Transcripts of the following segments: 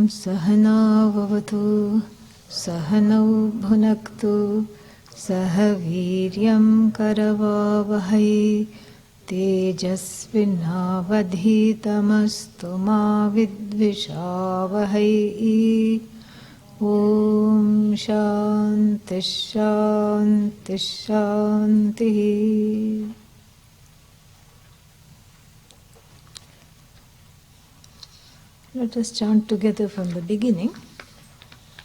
Sahana Vavatu Sahanau Bhunaktu Sahaviryam Karavavahai Tejasvinavadhitamastu ma vidvishavahai. Om Shanti Shanti Shanti. Let us chant together from the beginning.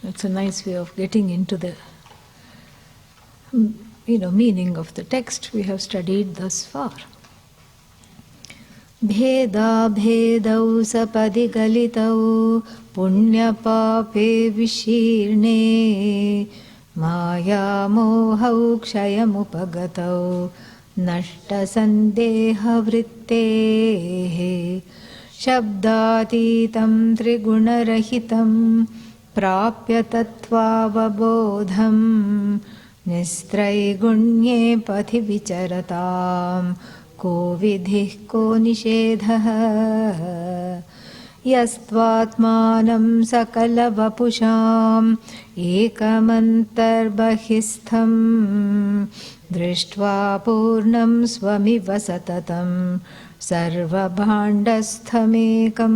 That's a nice way of getting into the meaning of the text we have studied thus far. Bheda bhedau sapadi galitau punya pape vishirne maya mohau kshayamupagatau nashta sandeha vritte shabdatitam trigunarahitam prapya tattvavabodham nistraigunye pathi vicharatam ko vidhih ko nishedhah yastvatmanam sakala vapusham ekamantarbahistham drishtva purnam swamiva satatam sarvabhandasthamekam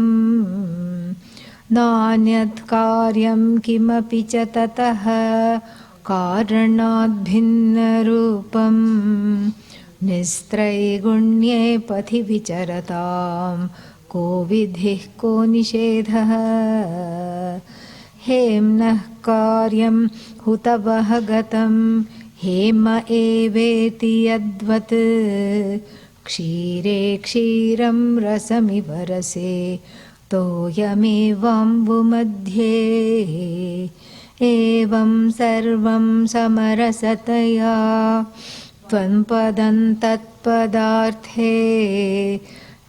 nanyat karyam kimapi cha tatah karanat bhinna rupam nistraigunye pathi vicharatam ko vidhih ko nishedhah hemnah karyam hutavah hema eveti yadvat kshire kshiram rasamiva rase toyamevambu madhye evam sarvam samarasataya tvam padam tatpadarthe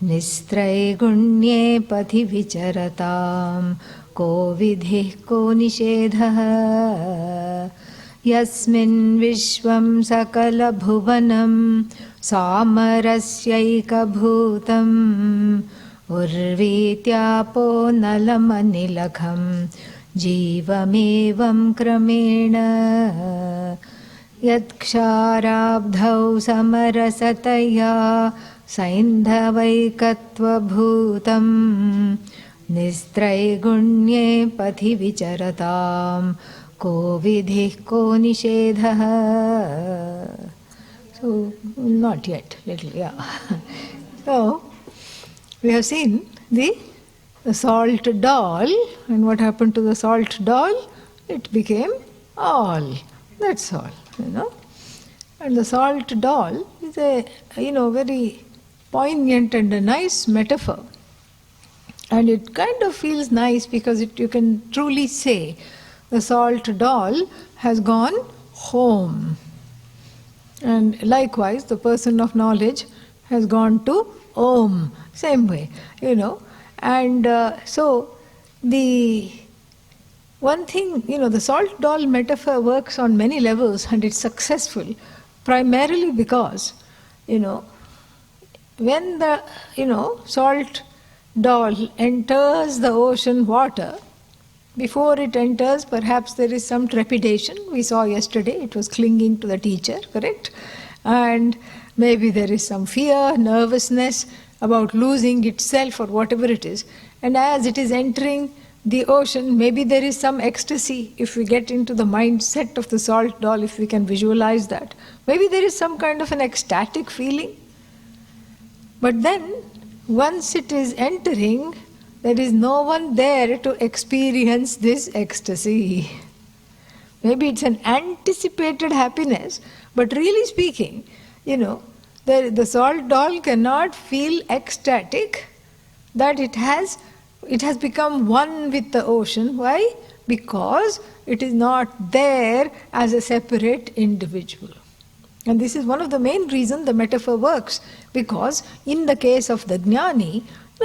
nistraigunye pathi vicharatam ko vidhih ko nishedhah yasmin vishvam sakala bhuvanam samarasyaika bhutam urvityapo nalamanilakham jivamevam kramena yadksharabdhau samarasataya saindhavaikatva bhutam nistraigunye pathi vicharatam ko vidhih ko nishedhah. So, not yet, little, yeah. So, we have seen the salt doll, and what happened to the salt doll? It became all. That's all, And the salt doll is a, very poignant and a nice metaphor. And it kind of feels nice because you can truly say the salt doll has gone home. And likewise, the person of knowledge has gone to Om. Same way, And so, the one thing, the salt doll metaphor works on many levels and it's successful, primarily because, when the, salt doll enters the ocean water, before it enters, perhaps there is some trepidation. We saw yesterday it was clinging to the teacher, correct? And maybe there is some fear, nervousness about losing itself or whatever it is. And as it is entering the ocean, maybe there is some ecstasy if we get into the mindset of the salt doll, if we can visualize that. Maybe there is some kind of an ecstatic feeling. But then, once it is entering, there is no one there to experience this ecstasy. Maybe it's an anticipated happiness, but really speaking, the salt doll cannot feel ecstatic that it has become one with the ocean. Why? Because it is not there as a separate individual. And this is one of the main reasons the metaphor works, because in the case of the jnani,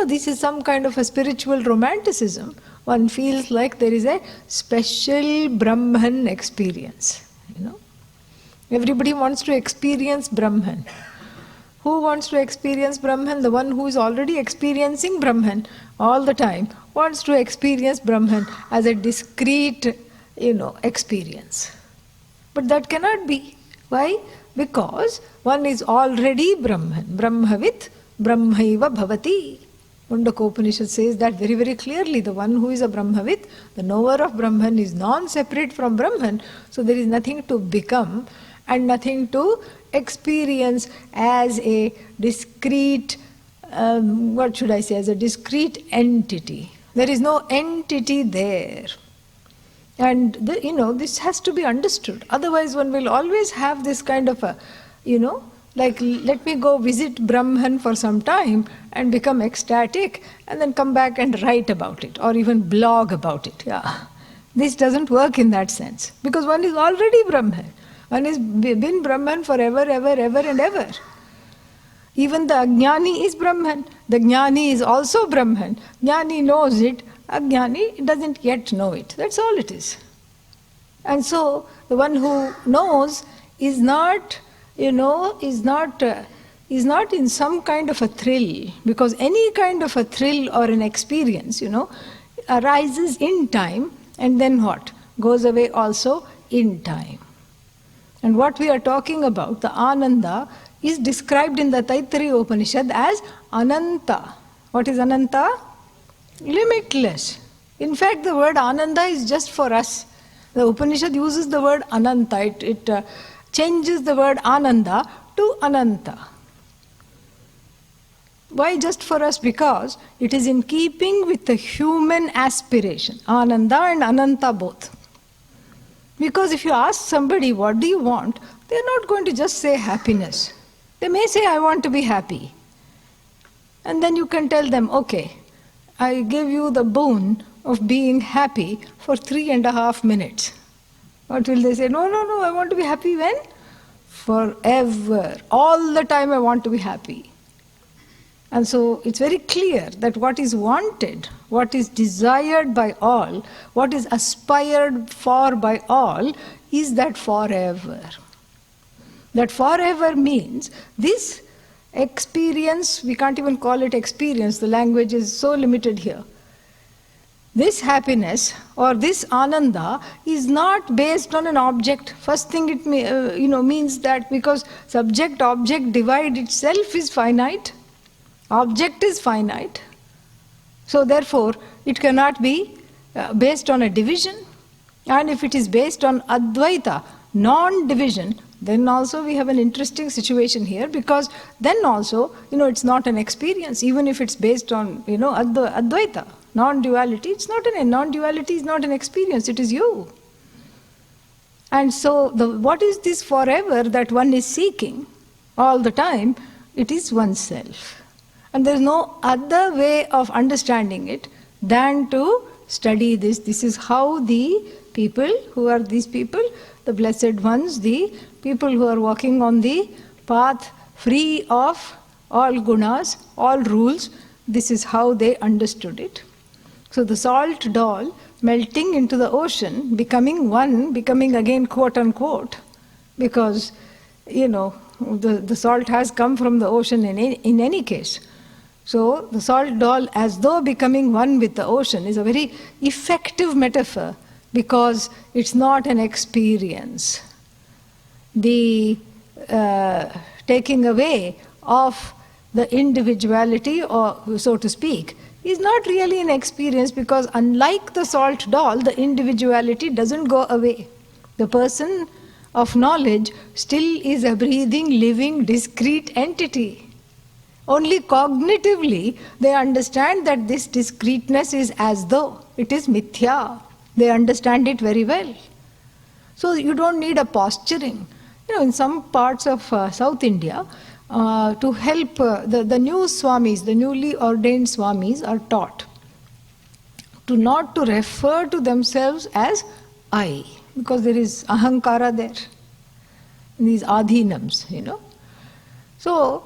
this is some kind of a spiritual romanticism. One feels like there is a special Brahman experience. Everybody wants to experience Brahman. Who wants to experience Brahman? The one who is already experiencing Brahman. all the time, wants to experience Brahman as a discrete, experience. But that cannot be. Why? Because one is already Brahman. Brahmavit, Brahmaiva bhavati. Mundaka Upanishad says that very, very clearly. The one who is a Brahmavit, the knower of Brahman, is non-separate from Brahman. So there is nothing to become and nothing to experience as a discrete, as a discrete entity. There is no entity there. And this has to be understood. Otherwise one will always have this kind of a, like let me go visit Brahman for some time and become ecstatic and then come back and write about it or even blog about it. Yeah. This doesn't work in that sense because one is already Brahman. One has been Brahman forever, ever, ever and ever. Even the Ajnani is Brahman. The Jnani is also Brahman. Jnani knows it. Ajnani doesn't yet know it. That's all it is. And so the one who knows is not, is not in some kind of a thrill, because any kind of a thrill or an experience, arises in time and then what? Goes away also in time. And what we are talking about, the Ananda, is described in the Taittiriya Upanishad as Ananta. What is Ananta? Limitless. In fact, the word Ananda is just for us. The Upanishad uses the word Ananta. It changes the word Ananda to Ananta. Why just for us? Because it is in keeping with the human aspiration. Ananda and Ananta both. Because if you ask somebody, what do you want? They're not going to just say happiness. They may say, I want to be happy. And then you can tell them, okay, I give you the boon of being happy for 3.5 minutes. What will they say? No, I want to be happy when? Forever. All the time I want to be happy. And so it's very clear that what is wanted, what is desired by all, what is aspired for by all, is that forever. That forever means this experience, we can't even call it experience, the language is so limited here. This happiness or this ananda is not based on an object. First thing it means that because subject-object divide itself is finite, object is finite, so therefore it cannot be based on a division. And if it is based on Advaita, non-division, then also we have an interesting situation here, because then also, it's not an experience, even if it's based on, Advaita, non-duality. Non-duality is not an experience, it is you. And so, what is this forever that one is seeking all the time? It is oneself. And there is no other way of understanding it than to study this. This is how the people, who are these people? The blessed ones, the people who are walking on the path free of all gunas, all rules, this is how they understood it. So the salt doll melting into the ocean, becoming one, becoming again quote unquote, because the salt has come from the ocean in any case. So the salt doll, as though becoming one with the ocean, is a very effective metaphor, because it's not an experience. The taking away of the individuality, or so to speak, is not really an experience, because unlike the salt doll, the individuality doesn't go away. The person of knowledge still is a breathing, living, discrete entity. Only cognitively they understand that this discreteness is as though it is mithya. They understand it very well. So you don't need a posturing. In some parts of South India, to help the new swamis, the newly ordained swamis are taught to not to refer to themselves as I, because there is ahankara there, these adhinams, So,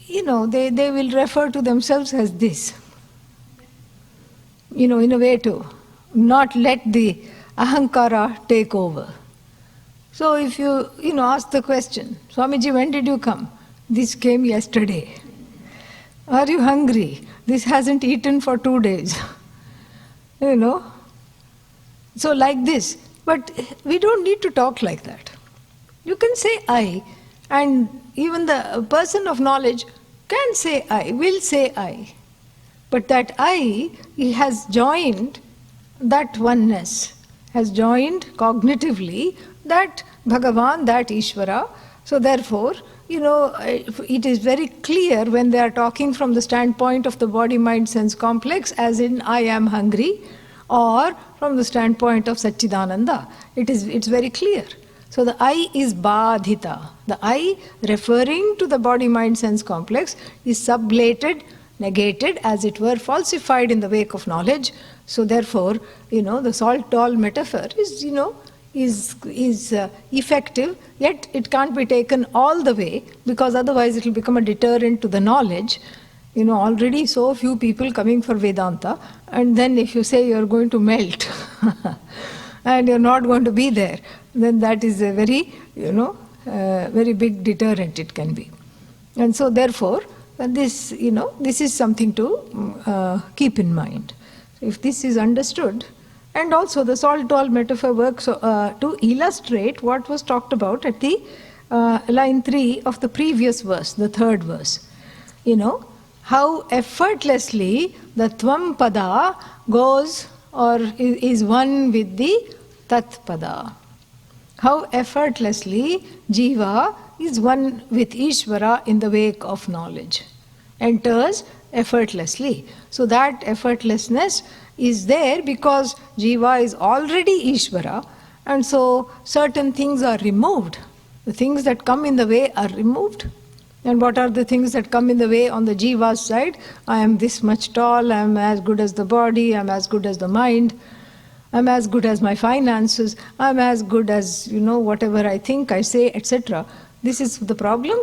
they will refer to themselves as this, in a way to not let the ahankara take over. So if you ask the question, Swamiji, when did you come? This came yesterday. Are you hungry? This hasn't eaten for 2 days. You know? So like this. But we don't need to talk like that. You can say I, and even the person of knowledge can say I, will say I. But that I, he has joined that oneness, has joined cognitively that Bhagavan, that Ishvara. So therefore, it is very clear when they are talking from the standpoint of the body-mind-sense complex, as in I am hungry, or from the standpoint of Satchidananda. It's very clear. So the I is badhita. The I, referring to the body-mind-sense complex, is sublated, negated, as it were, falsified in the wake of knowledge. So therefore, the salt doll metaphor is, is effective, yet it can't be taken all the way, because otherwise it will become a deterrent to the knowledge. Already so few people coming for Vedanta, and then if you say you're going to melt and you're not going to be there, then that is a very, very big deterrent it can be. And so therefore, this, this is something to keep in mind. If this is understood, and also the salt doll metaphor works to illustrate what was talked about at the line 3 of the previous verse, the 3rd verse. How effortlessly the Tvam Pada goes or is one with the Tat Pada. How effortlessly Jiva is one with Ishvara in the wake of knowledge. Enters effortlessly. So that effortlessness is there because Jiva is already Ishvara, and so certain things are removed. The things that come in the way are removed. And what are the things that come in the way on the Jiva's side? I am this much tall, I am as good as the body, I am as good as the mind, I am as good as my finances, I am as good as, whatever I think, I say, etc. This is the problem,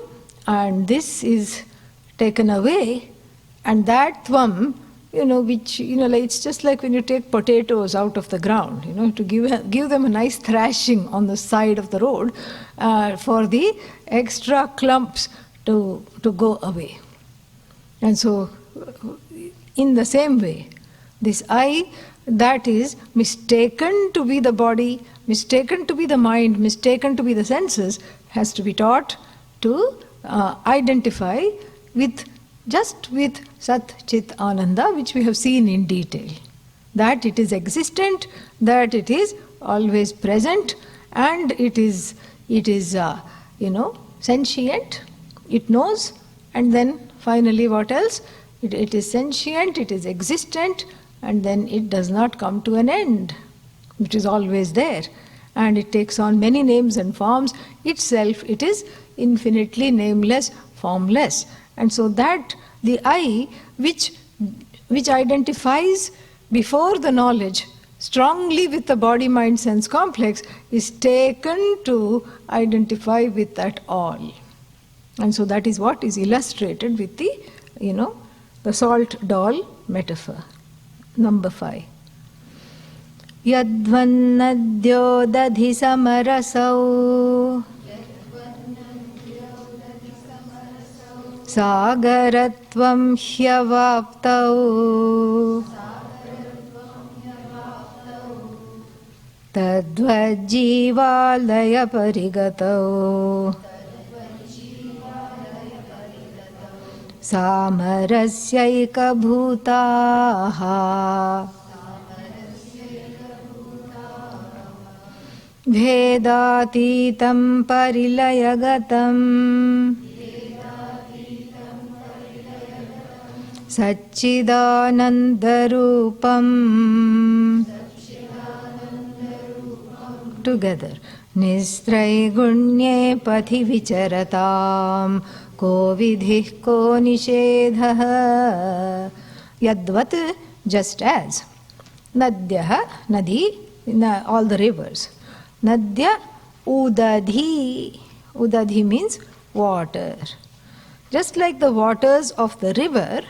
and this is taken away, and that Tvam, which, it's just like when you take potatoes out of the ground, to give them a nice thrashing on the side of the road for the extra clumps to go away. And so, in the same way, this I that is mistaken to be the body, mistaken to be the mind, mistaken to be the senses, has to be taught to identify with Sat Chit Ananda, which we have seen in detail. That it is existent, that it is always present, and it is sentient. It knows, and then finally what else? It is sentient, it is existent, and then it does not come to an end. It is always there, and it takes on many names and forms. Itself, it is infinitely nameless, formless. And so that the I, which identifies before the knowledge strongly with the body-mind-sense complex, is taken to identify with that all. And so that is what is illustrated with the salt doll metaphor. Number 5. Yadvannadyo dadhi samarasau sagaratvam hyavaptau tadvajjivalaya parigatau samarasyaikabhutaha भेदातीतं परिलयगतं सच्चिदानन्दरूपम् together निस्त्रैगुण्ये पथि विचरतां को विधिः को निषेधः yadvat just as nadyah nadi all the rivers nadya udadhi means water, just like the waters of the river.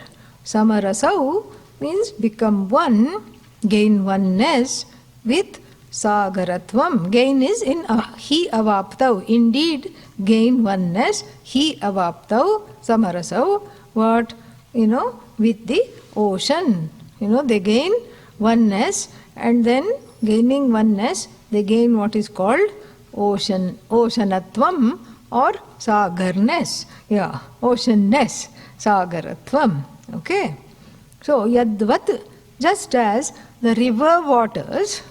Samarasau means become one, gain oneness with sagaratvam. Gain is in hi avaptau, indeed gain oneness, hi avaptau samarasau. What? with the ocean. They gain oneness, and then gaining oneness, they gain what is called oceanatvam or sagarness. Yeah, oceanness, sagaratvam. Okay. So, yadvat, just as the river waters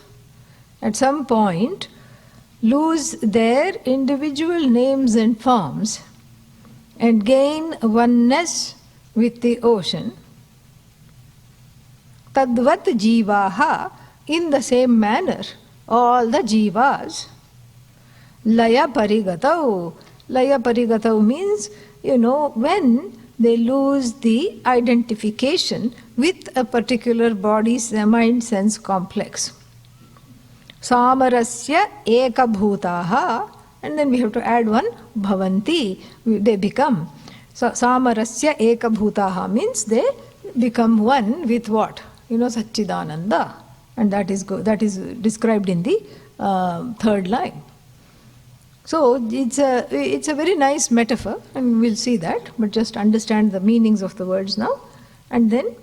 at some point lose their individual names and forms and gain oneness with the ocean, tadvat jivaha, in the same manner, all the jivas, laya parigatau. Laya parigatau means, when they lose the identification with a particular body's mind sense complex. Samarasya ekabhutaha, and then we have to add one bhavanti, they become. So samarasya ekabhutaha means they become one with what? Satchidananda. And that is described in the third line. So it's a very nice metaphor, and we'll see that, but just understand the meanings of the words now. And then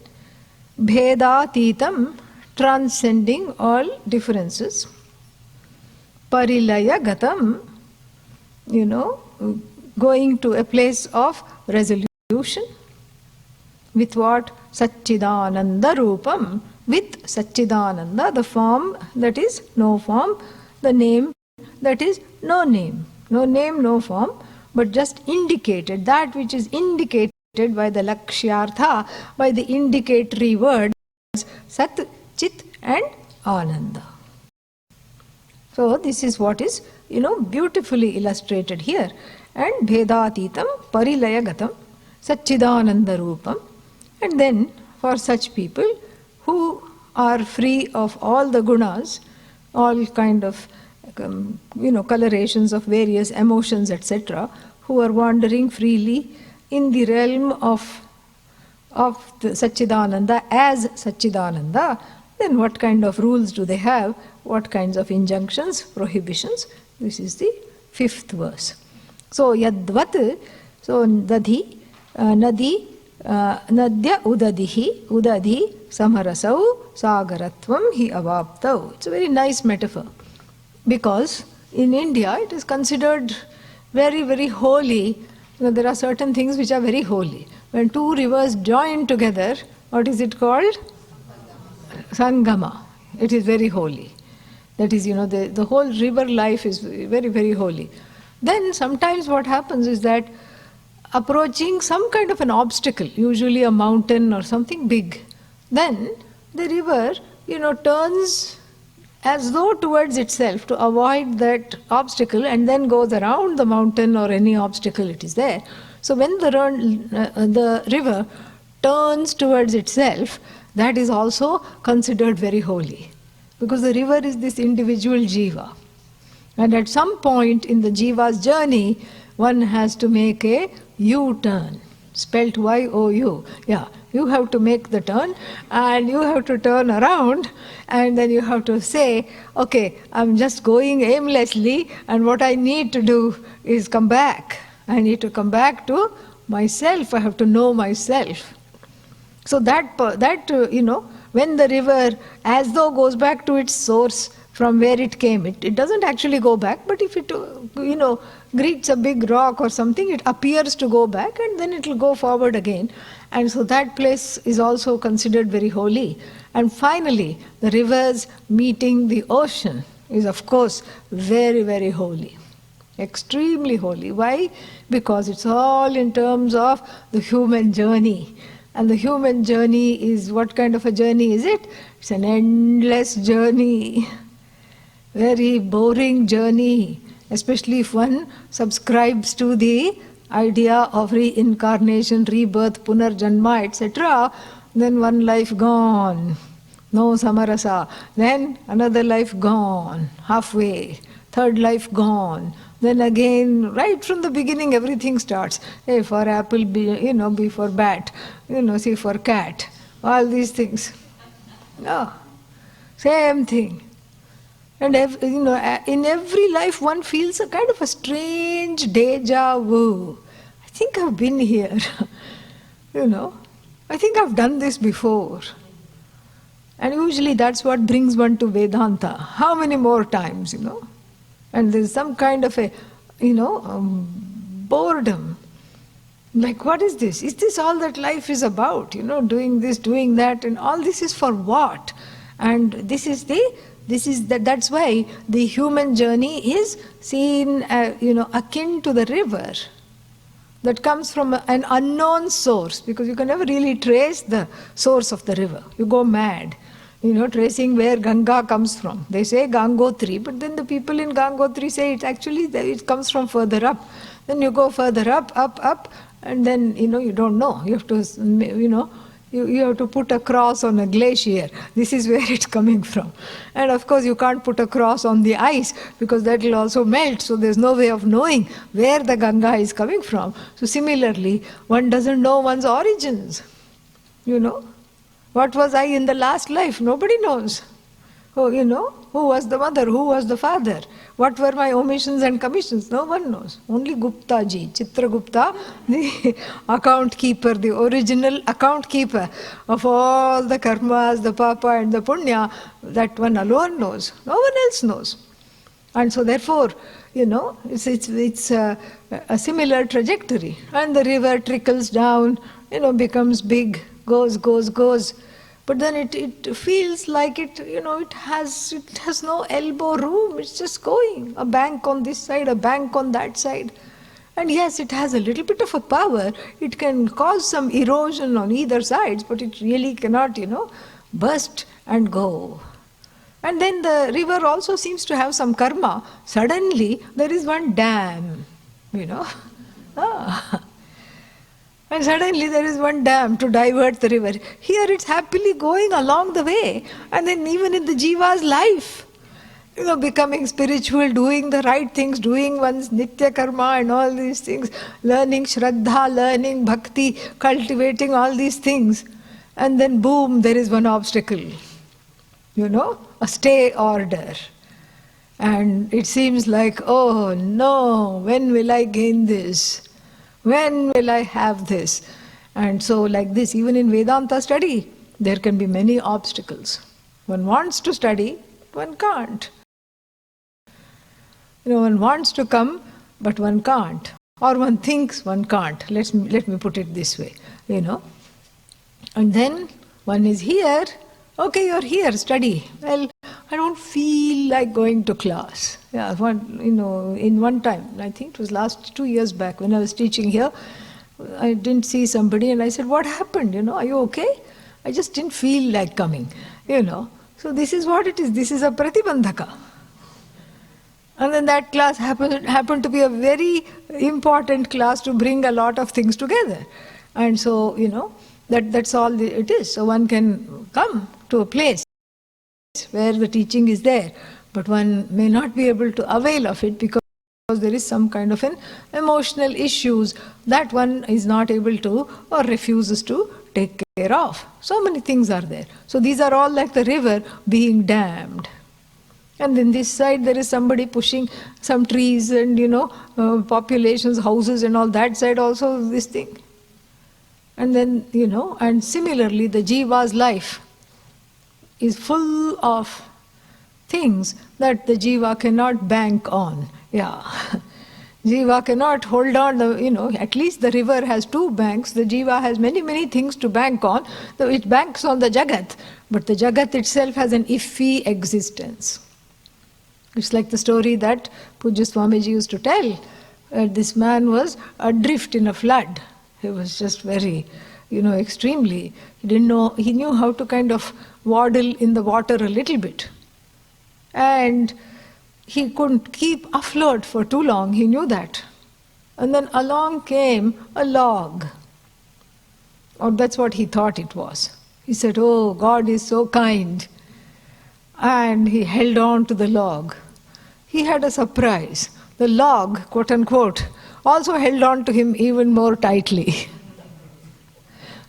bhedatitam, transcending all differences. Parilaya gatam, going to a place of resolution. With what? Satchidananda rupam, with Satchidananda, the form that is no form, the name that is no name. No name, no form, but just indicated, that which is indicated by the lakshyartha, by the indicatory words Sat, Chit and Ananda. So this is what is, beautifully illustrated here. And Bhedatitam Parilaya Satchidananda Rupam. And then for such people who are free of all the gunas, all kind of colorations of various emotions, etc., who are wandering freely in the realm of the Satchidananda as Satchidananda, then what kind of rules do they have? What kinds of injunctions, prohibitions? This is the fifth verse. So yadvat, so nadi, nadya udadhi samarasau sagaratvam hi avaptau. It's a very nice metaphor, because in India it is considered very, very holy. There are certain things which are very holy. When two rivers join together, what is it called? Sangama. It is very holy. That is, the whole river life is very, very holy. Then sometimes what happens is that approaching some kind of an obstacle, usually a mountain or something big, then the river, turns as though towards itself to avoid that obstacle, and then goes around the mountain or any obstacle it is there. So when the river turns towards itself, that is also considered very holy, because the river is this individual jiva. And at some point in the jiva's journey, one has to make a U-turn, spelt Y-O-U. Yeah, you have to make the turn, and you have to turn around, and then you have to say, okay, I'm just going aimlessly, and what I need to do is come back. I need to come back to myself. I have to know myself. So that when the river as though goes back to its source from where it came, it doesn't actually go back, but if it, greets a big rock or something, it appears to go back, and then it will go forward again. And so that place is also considered very holy. And finally, the rivers meeting the ocean is, of course, very, very holy. Extremely holy. Why? Because it's all in terms of the human journey. And the human journey is, what kind of a journey is it? It's an endless journey. Very boring journey. Especially if one subscribes to the idea of reincarnation, rebirth, punarjanma, etc., then one life gone. No samarasa. Then another life gone. Halfway. Third life gone. Then again, right from the beginning, everything starts. A for apple, B for bat, C for cat. All these things. No. Same thing. And in every life one feels a kind of a strange deja vu. I think I've been here. I think I've done this before. And usually that's what brings one to Vedanta. How many more times, And there's some kind of a, boredom. Like, what is this? Is this all that life is about? Doing this, doing that, and all this is for what? And that's why the human journey is seen, akin to the river that comes from an unknown source, because you can never really trace the source of the river. You go mad, tracing where Ganga comes from. They say Gangotri, but then the people in Gangotri say it comes from further up. Then you go further up, and then, you don't know. You have to, you have to put a cross on a glacier. This is where it's coming from. And of course you can't put a cross on the ice because that will also melt. So there's no way of knowing where the Ganga is coming from. So similarly, one doesn't know one's origins. What was I in the last life? Nobody knows. Oh, who was the mother? Who was the father? What were my omissions and commissions? No one knows. Only Gupta ji, Chitragupta, the account keeper, the original account keeper of all the karmas, the papa and the punya, that one alone knows. No one else knows. And so therefore, it's a similar trajectory. And the river trickles down, becomes big, goes. But then it feels like it has no elbow room. It's just going. A bank on this side, a bank on that side. And yes, it has a little bit of a power. It can cause some erosion on either sides, but it really cannot, burst and go. And then the river also seems to have some karma. Suddenly, there is one dam, And suddenly there is one dam to divert the river. Here it's happily going along the way. And then even in the jiva's life, becoming spiritual, doing the right things, doing one's nitya karma and all these things, learning shraddha, learning bhakti, cultivating all these things. And then boom, there is one obstacle. A stay order. And it seems like, oh no, when will I gain this? When will I have this? And so like this, even in Vedanta study, there can be many obstacles. One wants to study, one can't. One wants to come, but one can't. Or one thinks one can't. Let me put it this way, And then one is here, okay, you're here, study. Well, I don't feel like going to class. Yeah, in one time, I think it was last 2 years back when I was teaching here, I didn't see somebody and I said, what happened? Are you okay? I just didn't feel like coming, So this is what it is. This is a pratibandhaka. And then that class happened to be a very important class to bring a lot of things together. And so, that's all it is. So one can come to a place where the teaching is there, but one may not be able to avail of it because there is some kind of an emotional issues that one is not able to or refuses to take care of. So many things are there. So these are all like the river being dammed. And then this side there is somebody pushing some trees and populations, houses and all that side also this thing. And then, and similarly the jiva's life is full of things that the jiva cannot bank on. Yeah. Jiva cannot hold on, at least the river has two banks. The jiva has many, many things to bank on. It banks on the jagat, but the jagat itself has an iffy existence. It's like the story that Pujya Swamiji used to tell. This man was adrift in a flood. He was just very, extremely. He didn't know, he knew how to kind of waddle in the water a little bit. And he couldn't keep afloat for too long, he knew that. And then along came a log. Or that's what he thought it was. He said, oh, God is so kind. And he held on to the log. He had a surprise. The log, quote unquote, also held on to him even more tightly.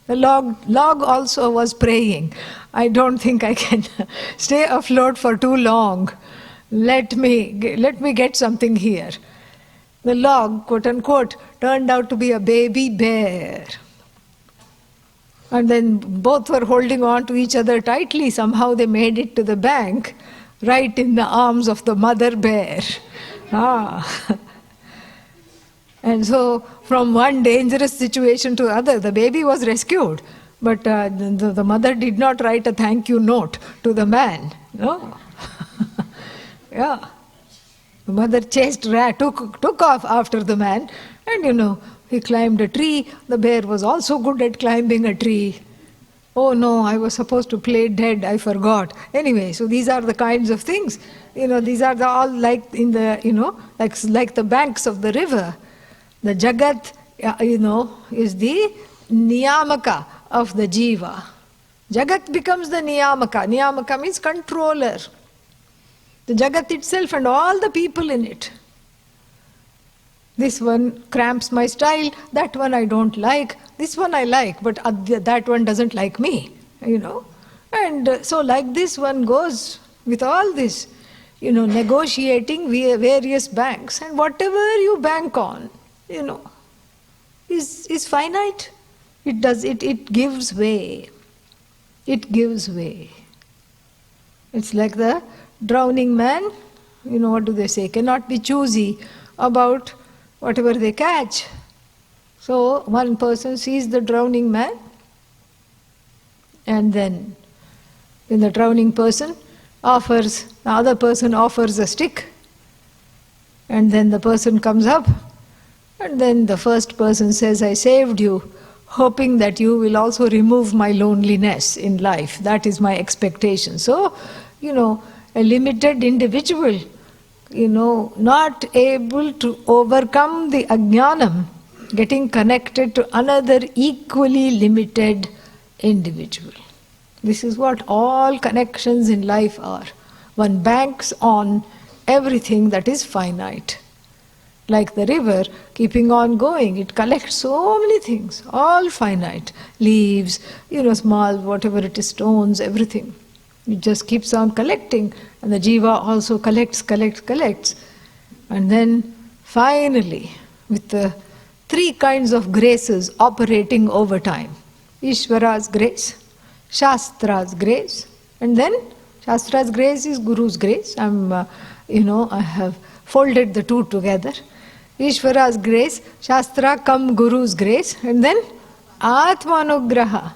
The log also was praying, I don't think I can stay afloat for too long. Let me get something here. The log, quote unquote, turned out to be a baby bear. And then both were holding on to each other tightly. Somehow they made it to the bank, right in the arms of the mother bear. And so from one dangerous situation to the other, the baby was rescued. But the mother did not write a thank you note to the man. No? Yeah. The mother took off after the man, and he climbed a tree. The bear was also good at climbing a tree. Oh no, I was supposed to play dead, I forgot. Anyway, so these are the kinds of things. These are all like in the, like the banks of the river. The Jagat, is the Niyamaka of the Jiva. Jagat becomes the Niyamaka. Niyamaka means controller. The Jagat itself and all the people in it. This one cramps my style, that one I don't like, this one I like, but that one doesn't like me, And so like this one goes with all this, negotiating via various banks, and whatever you bank on, is finite. It gives way. It gives way. It's like the drowning man, what do they say, cannot be choosy about whatever they catch. So one person sees the drowning man, and then when the drowning person the other person offers a stick, and then the person comes up, and then the first person says, I saved you, hoping that you will also remove my loneliness in life. That is my expectation. So, a limited individual, not able to overcome the ajnanam, getting connected to another equally limited individual. This is what all connections in life are. One banks on everything that is finite. Like the river, keeping on going, it collects so many things, all finite. Leaves, small, whatever it is, stones, everything. It just keeps on collecting, and the jiva also collects. And then finally, with the three kinds of graces operating over time. Ishvara's grace, Shastra's grace, and then Shastra's grace is Guru's grace. I have folded the two together. Ishvara's grace, Shastra come Guru's grace, and then Atmanugraha.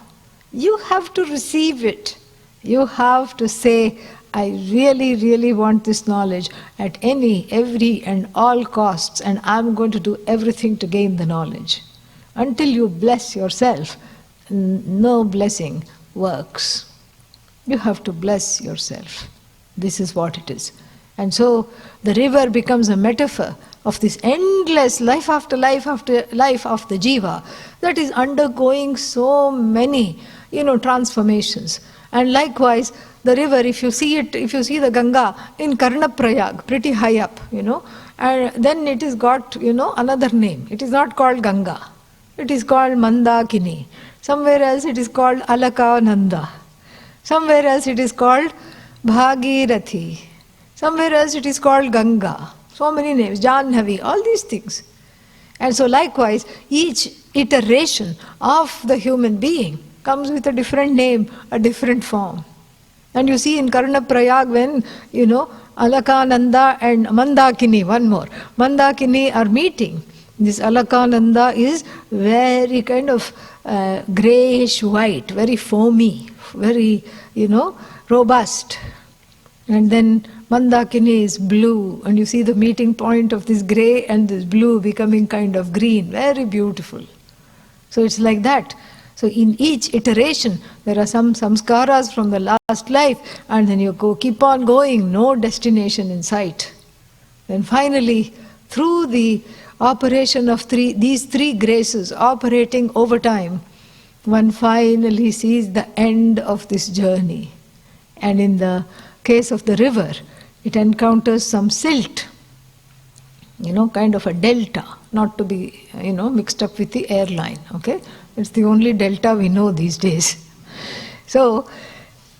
You have to receive it. You have to say, I really, really want this knowledge at any, every and all costs, and I'm going to do everything to gain the knowledge. Until you bless yourself, no blessing works. You have to bless yourself. This is what it is. And so the river becomes a metaphor of this endless life after life after life of the jiva that is undergoing so many, transformations. And likewise, the river, if you see the Ganga in Karnaprayag, pretty high up, and then it has got, another name. It is not called Ganga. It is called Mandakini. Somewhere else it is called Alakananda. Somewhere else it is called Bhagirathi. Somewhere else it is called Ganga. So many names, Janhavi, all these things. And so likewise, each iteration of the human being comes with a different name, a different form. And you see in Karnaprayag when, Alakananda and Mandakini, one more, Mandakini are meeting. This Alakananda is very kind of greyish white, very foamy, very, robust. And then Mandakini is blue, and you see the meeting point of this grey and this blue becoming kind of green, very beautiful. So it's like that. So in each iteration, there are some samskaras from the last life, and then you keep on going, no destination in sight. Then finally, through the operation of these three graces operating over time, one finally sees the end of this journey. And in the case of the river, it encounters some silt, kind of a delta, not to be, mixed up with the airline, okay? It's the only delta we know these days. So,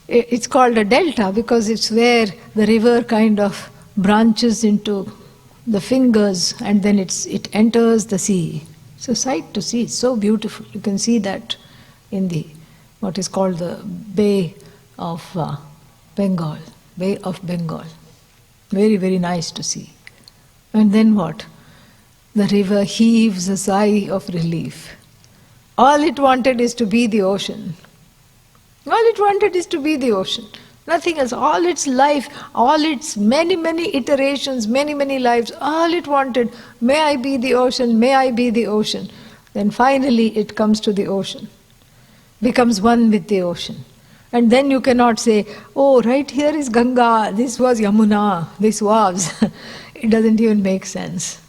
it's called a delta because it's where the river kind of branches into the fingers and then it enters the sea. So sight to see, it's so beautiful. You can see that in the what is called the Bay of Bengal. Bay of Bengal. Very, very nice to see. And then what? The river heaves a sigh of relief. All it wanted is to be the ocean. All it wanted is to be the ocean. Nothing else. All its life, all its many, many iterations, many, many lives, all it wanted, may I be the ocean, may I be the ocean. Then finally it comes to the ocean, becomes one with the ocean. And then you cannot say, oh, right here is Ganga, this was Yamuna, this was. It doesn't even make sense.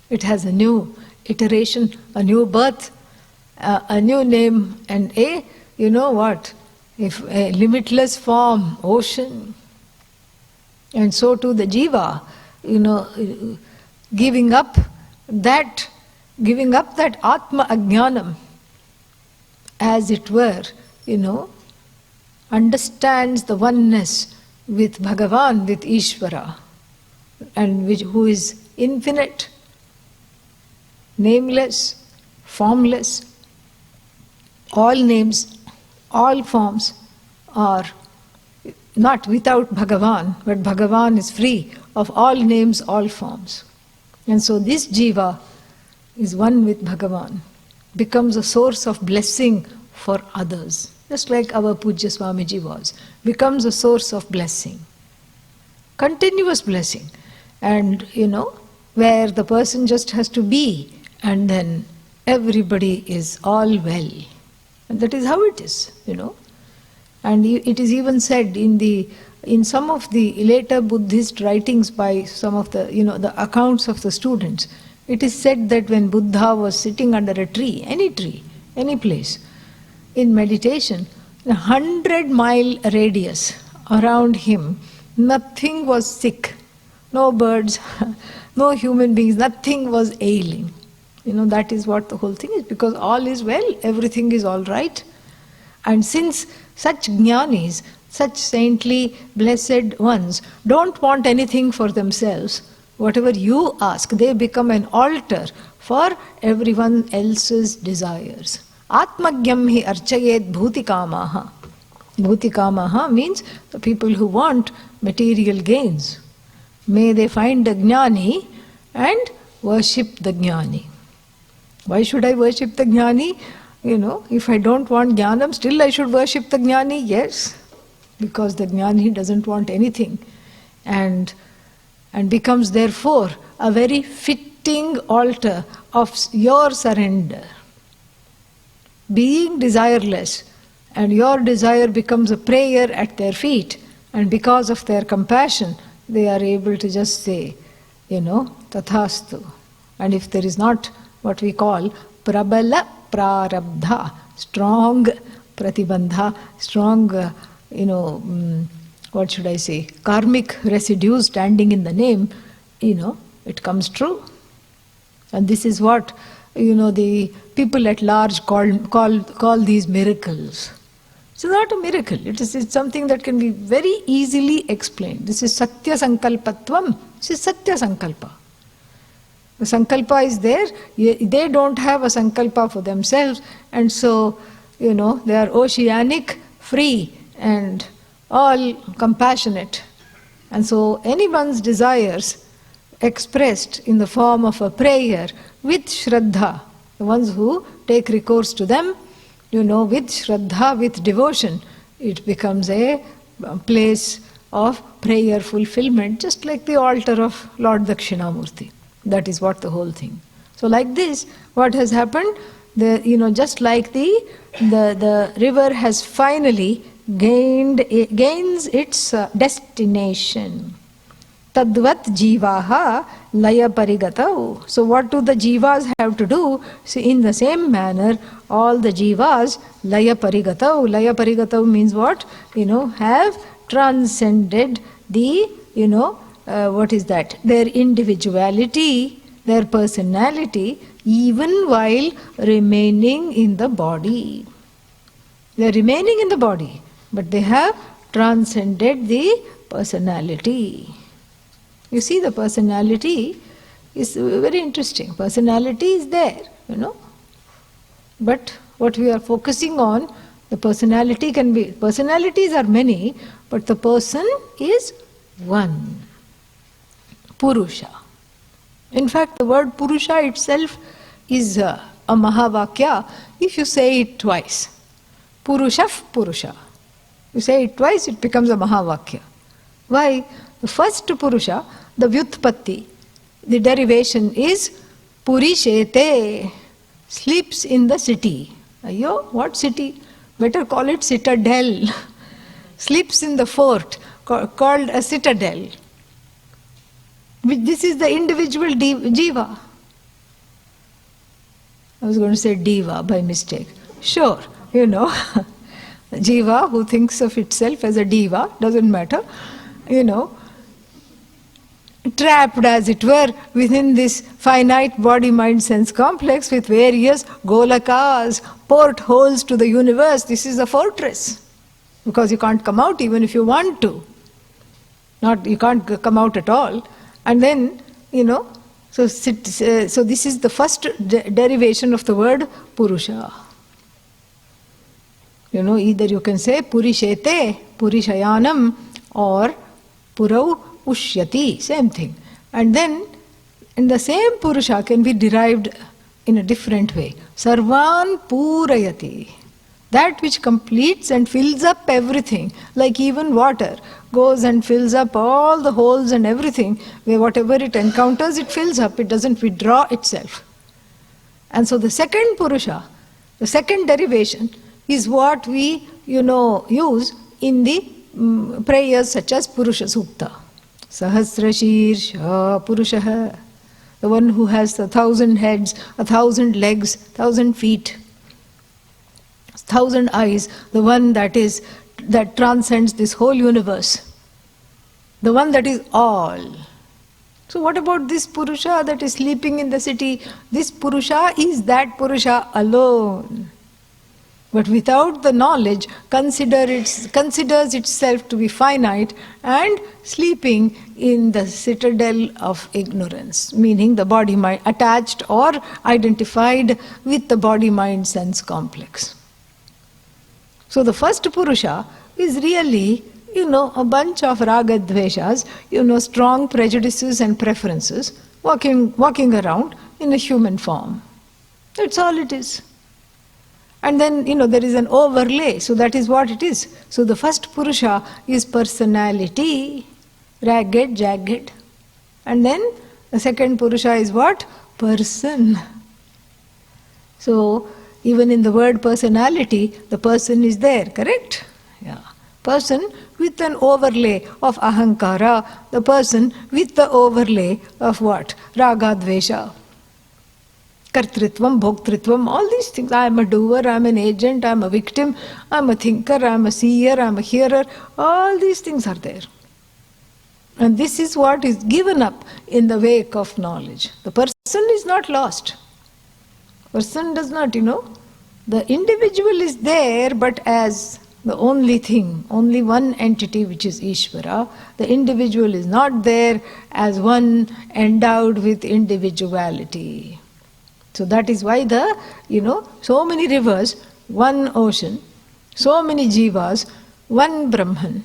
It has a new iteration, a new birth, a new name, and you know what? If a limitless form, ocean. And so too the jiva, giving up that Atma Ajnanam, as it were, understands the oneness with Bhagavan, with Ishvara, and who is infinite, nameless, formless. All names, all forms are not without Bhagavan, but Bhagavan is free of all names, all forms. And so this jiva is one with Bhagavan, becomes a source of blessing for others. Just like our Pujya Swamiji was, becomes a source of blessing. Continuous blessing. And, where the person just has to be, and then everybody is all well. And that is how it is, And it is even said in some of the later Buddhist writings by some of the, the accounts of the students, it is said that when Buddha was sitting under a tree, any place, in meditation, 100-mile radius around him, nothing was sick. No birds, no human beings, nothing was ailing. That is what the whole thing is, because all is well, everything is all right. And since such jnanis, such saintly, blessed ones, don't want anything for themselves, whatever you ask, they become an altar for everyone else's desires. Atmagyam hi archayet bhutikamaha. Bhutikamaha means the people who want material gains. May they find the jnani and worship the jnani. Why should I worship the jnani? If I don't want jnanam, still I should worship the jnani? Yes, because the jnani doesn't want anything, and becomes therefore a very fitting altar of your surrender. Being desireless, and your desire becomes a prayer at their feet, and because of their compassion, they are able to just say, tathastu. And if there is not what we call prabala prarabdha, strong pratibandha, strong, what should I say, karmic residue standing in the name, it comes true. And this is what, the people at large call these miracles. It's not a miracle. It's something that can be very easily explained. This is Satya Sankalpatvam. This is Satya Sankalpa. The Sankalpa is there. They don't have a Sankalpa for themselves. And so, they are oceanic, free, and all compassionate. And so anyone's desires expressed in the form of a prayer with Shraddha, the ones who take recourse to them, with Shraddha, with devotion, it becomes a place of prayer fulfillment, just like the altar of Lord Dakshinamurti. That is what the whole thing. So like this, what has happened, just like the river has finally gains its destination. Tadvat jivaha laya parigatau. So what do the jivas have to do? So in the same manner, all the jivas laya parigatau. Laya parigatau means what? Have transcended the, what is that? Their individuality, their personality, even while remaining in the body. They are remaining in the body, but they have transcended the personality. You see, the personality is very interesting. Personality is there, But what we are focusing on, The personality can be, personalities are many, but the person is one. Purusha. In fact, the word Purusha itself is a Mahavakya if you say it twice. Purusha, Purusha. You say it twice, it becomes a Mahavakya. Why? The first Purusha, the Vyutpatti, the derivation is Purishete, sleeps in the city. Ayyo, what city? Better call it citadel. Sleeps in the fort, called a citadel. This is the individual jiva. I was going to say diva by mistake. Sure, jiva who thinks of itself as a diva, doesn't matter, trapped as it were within this finite body-mind-sense complex with various golakas, portholes to the universe. This is a fortress because you can't come out even if you want to. You can't come out at all. And then, so this is the first derivation of the word Purusha. Either you can say Purishete, Purishayanam, or Purau Ushyati, same thing. And then, in the same Purusha can be derived in a different way. Sarvan Purayati. That which completes and fills up everything, like even water goes and fills up all the holes and everything, where whatever it encounters, it fills up, it doesn't withdraw itself. And so the second Purusha, the second derivation, is what we, use in the prayers such as Purusha Sukta. Sahasrashirsha Purushaha, the one who has 1,000 heads, 1,000 legs, 1,000 feet, 1,000 eyes, the one that transcends this whole universe, the one that is all. So what about this Purusha that is sleeping in the city? This Purusha is that Purusha alone. But without the knowledge, considers itself to be finite and sleeping in the citadel of ignorance, meaning the body-mind, attached or identified with the body-mind-sense complex. So the first Purusha is really, a bunch of raga dveshas, strong prejudices and preferences, walking around in a human form. That's all it is. And then, there is an overlay, so that is what it is. So the first Purusha is personality, ragged, jagged. And then the second Purusha is what? Person. So even in the word personality, the person is there, correct? Yeah. Person with an overlay of ahankara, the person with the overlay of what? Raga, dvesha. Kartritvam, bhoktritvam, all these things. I am a doer, I am an agent, I am a victim, I am a thinker, I am a seer, I am a hearer. All these things are there. And this is what is given up in the wake of knowledge. The person is not lost. Person does not, the individual is there, but as the only thing, only one entity, which is Ishvara. The individual is not there as one endowed with individuality. So that is why so many rivers, one ocean, so many jivas, one Brahman.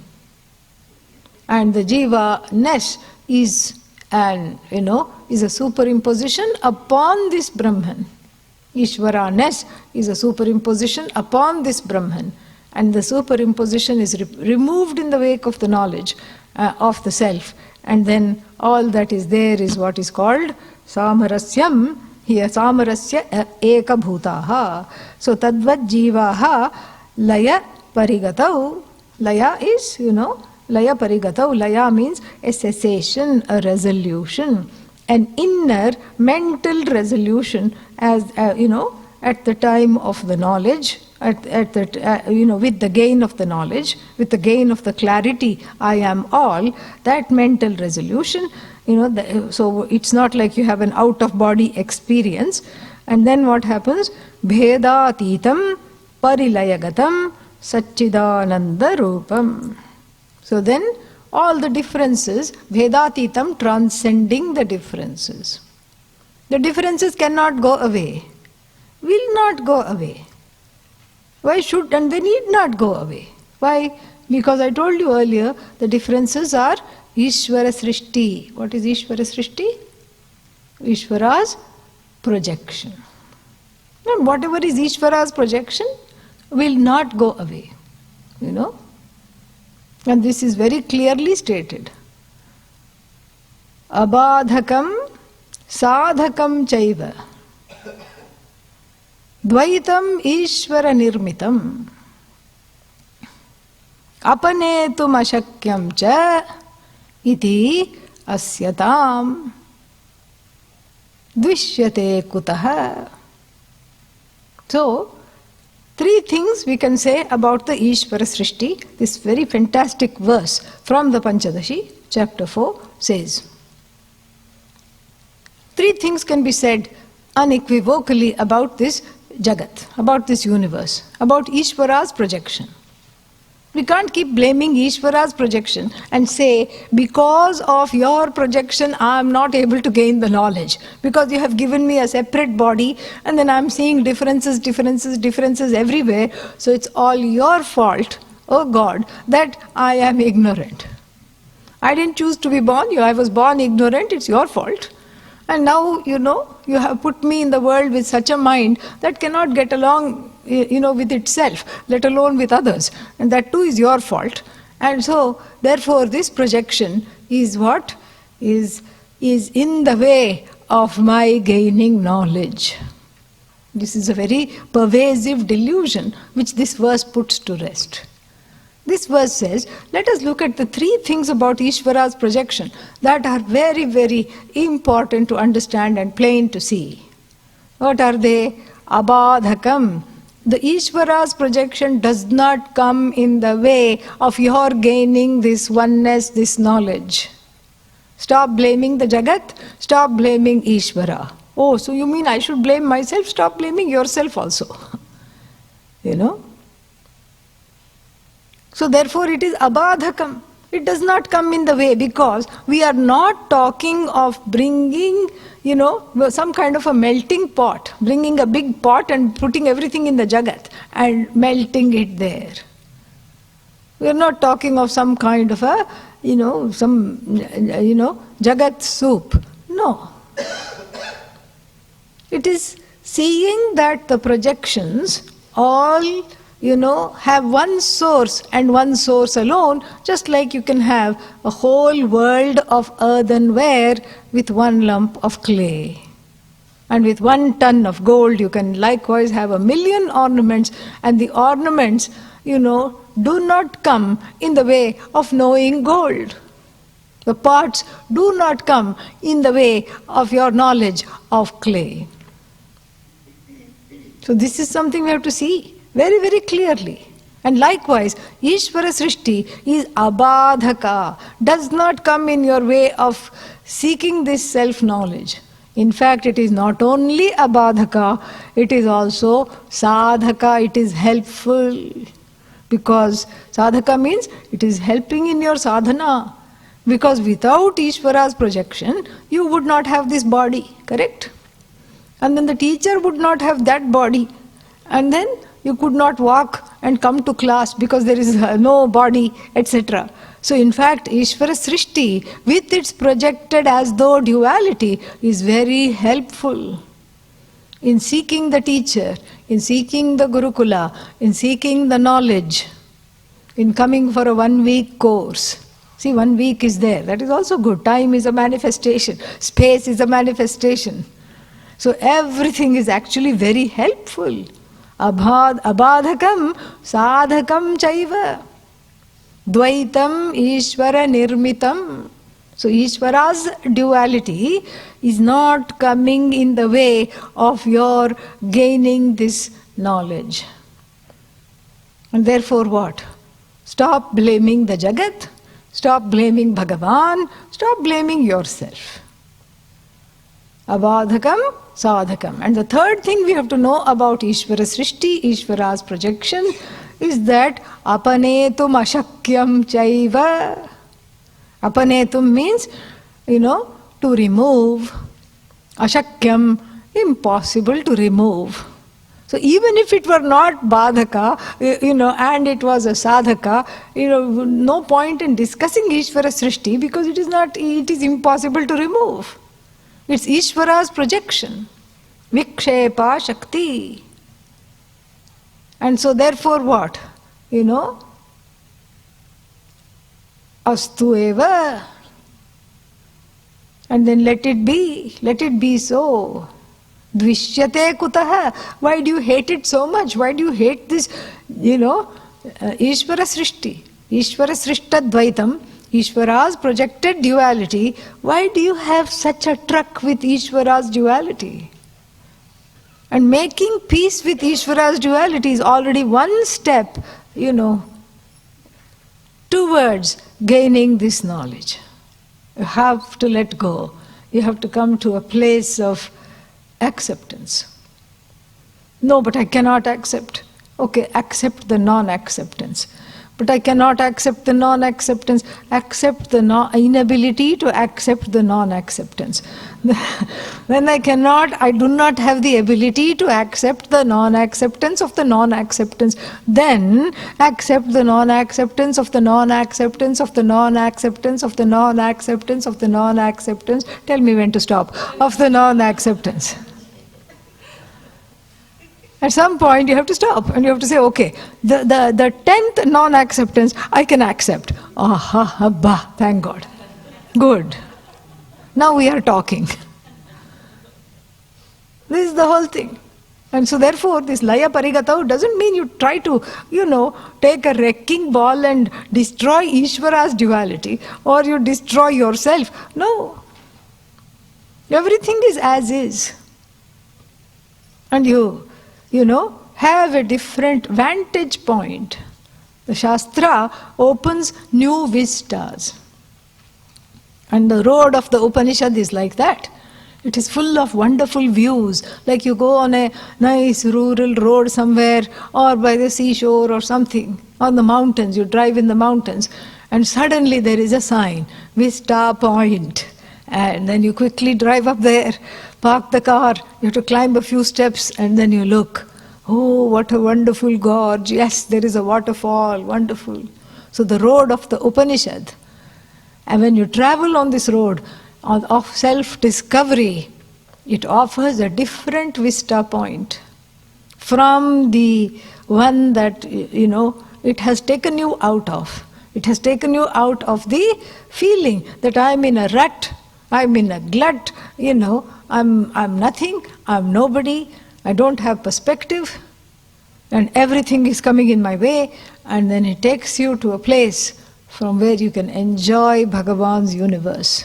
And the jiva-ness is is a superimposition upon this Brahman. Ishvara-ness is a superimposition upon this Brahman. And the superimposition is removed in the wake of the knowledge of the self. And then all that is there is what is called samarasyam. Here samarasya eka bhutaha. So tadvat jivaha laya parigatau. Laya is, laya parigatau. Laya means a cessation, a resolution, an inner mental resolution as, at the time of the knowledge, with the gain of the knowledge, with the gain of the clarity, I am all, that mental resolution, so it's not like you have an out-of-body experience. And then what happens? Bhedatitam parilayagatam satchidananda rupam. So then all the differences, Bhedatitam, transcending the differences. The differences cannot go away, will not go away. Why should, and they need not go away. Why? Because I told you earlier, the differences are Ishvara Srishti. What is Ishvara Srishti? Ishvara's projection. And whatever is Ishvara's projection will not go away. You know? And this is very clearly stated. Abadhakam sadhakam chaiva dvaitam ishvara nirmitam apanetum ashakyam cha iti asyatam dvishyate kutaha. So, three things we can say about the Ishvara Srishti. This very fantastic verse from the Panchadashi, chapter 4, says. Three things can be said unequivocally about this Jagat, about this universe, about Ishvara's projection. We can't keep blaming Ishvara's projection and say, because of your projection I am not able to gain the knowledge, because you have given me a separate body and then I am seeing differences everywhere, so it's all your fault, oh God, that I am ignorant. I didn't choose to be born, I was born ignorant, it's your fault. And now, you have put me in the world with such a mind that cannot get along, with itself, let alone with others. And that too is your fault. And so, therefore, this projection is what? Is in the way of my gaining knowledge. This is a very pervasive delusion which this verse puts to rest. This verse says, let us look at the three things about Ishvara's projection that are very, very important to understand and plain to see. What are they? Abadhakam. The Ishvara's projection does not come in the way of your gaining this oneness, this knowledge. Stop blaming the Jagat, stop blaming Ishvara. Oh, so you mean I should blame myself? Stop blaming yourself also. So therefore it is abadhakam. It does not come in the way, because we are not talking of bringing, some kind of a melting pot, bringing a big pot and putting everything in the Jagat and melting it there. We are not talking of some kind of a, Jagat soup. No. It is seeing that the projections all have one source and one source alone, just like you can have a whole world of earthenware with one lump of clay. And with 1 ton of gold, you can likewise have 1,000,000 ornaments, and the ornaments, do not come in the way of knowing gold. The parts do not come in the way of your knowledge of clay. So this is something we have to see very, very clearly. And likewise, Ishvara Srishti is abadhaka, does not come in your way of seeking this self-knowledge. In fact, it is not only abadhaka, it is also sadhaka, it is helpful. Because sadhaka means it is helping in your sadhana. Because without Ishvara's projection, you would not have this body, correct? And then the teacher would not have that body. And then you could not walk and come to class because there is no body, etc. So in fact, Ishvara Srishti, with its projected as though duality, is very helpful in seeking the teacher, in seeking the Gurukula, in seeking the knowledge, in coming for a 1-week course. See, 1 week is there. That is also good. Time is a manifestation. Space is a manifestation. So everything is actually very helpful. Abadhakam sadhakam chaiva dvaitam ishvara nirmitam. So Ishvara's duality is not coming in the way of your gaining this knowledge. And therefore what? Stop blaming the Jagat, stop blaming Bhagavan, stop blaming yourself. Abadhakam, sadhakam. And the third thing we have to know about Ishvara Srishti, Ishvara's projection, is that apanetum ashakyam chaiva. Apanetum means, to remove. Ashakyam, impossible to remove. So even if it were not badhaka, and it was a sadhaka, no point in discussing Ishvara Srishti because it is impossible to remove. It's Ishvara's projection. Vikshepa Shakti. And so therefore what? Astu eva. And then let it be so. Dvishyate kutaha. Why do you hate it so much? Why do you hate this, Ishvara Srishti? Ishvara Srishta Dvaitam, Ishvara's projected duality. Why do you have such a truck with Ishvara's duality? And making peace with Ishvara's duality is already one step, towards gaining this knowledge. You have to let go. You have to come to a place of acceptance. No, but I cannot accept. Okay, accept the non-acceptance. But I cannot accept the non-acceptance. Accept the inability to accept the non-acceptance. When I do not have the ability to accept the non-acceptance of the non-acceptance, then accept the non-acceptance of the non-acceptance of the non-acceptance of the non-acceptance of the non-acceptance. Tell me when to stop. Of the non-acceptance. At some point you have to stop and you have to say, okay, the 10th non-acceptance I can accept. Abba, thank God. Good. Now we are talking. This is the whole thing. And so therefore this laya parigatau doesn't mean you try to, take a wrecking ball and destroy Ishvara's duality or you destroy yourself. No. Everything is as is. And you have a different vantage point. The Shastra opens new vistas. And the road of the Upanishad is like that. It is full of wonderful views. Like you go on a nice rural road somewhere or by the seashore or something. On the mountains, you drive in the mountains. And suddenly there is a sign, Vista Point. And then you quickly drive up there, park the car, you have to climb a few steps and then you look. Oh, what a wonderful gorge. Yes, there is a waterfall, wonderful. So the road of the Upanishad. And when you travel on this road of self-discovery, it offers a different vista point from the one that, it has taken you out of. It has taken you out of the feeling that I'm in a rut, I'm in a glut, I'm nothing, I'm nobody, I don't have perspective, and everything is coming in my way, and then it takes you to a place from where you can enjoy Bhagavan's universe.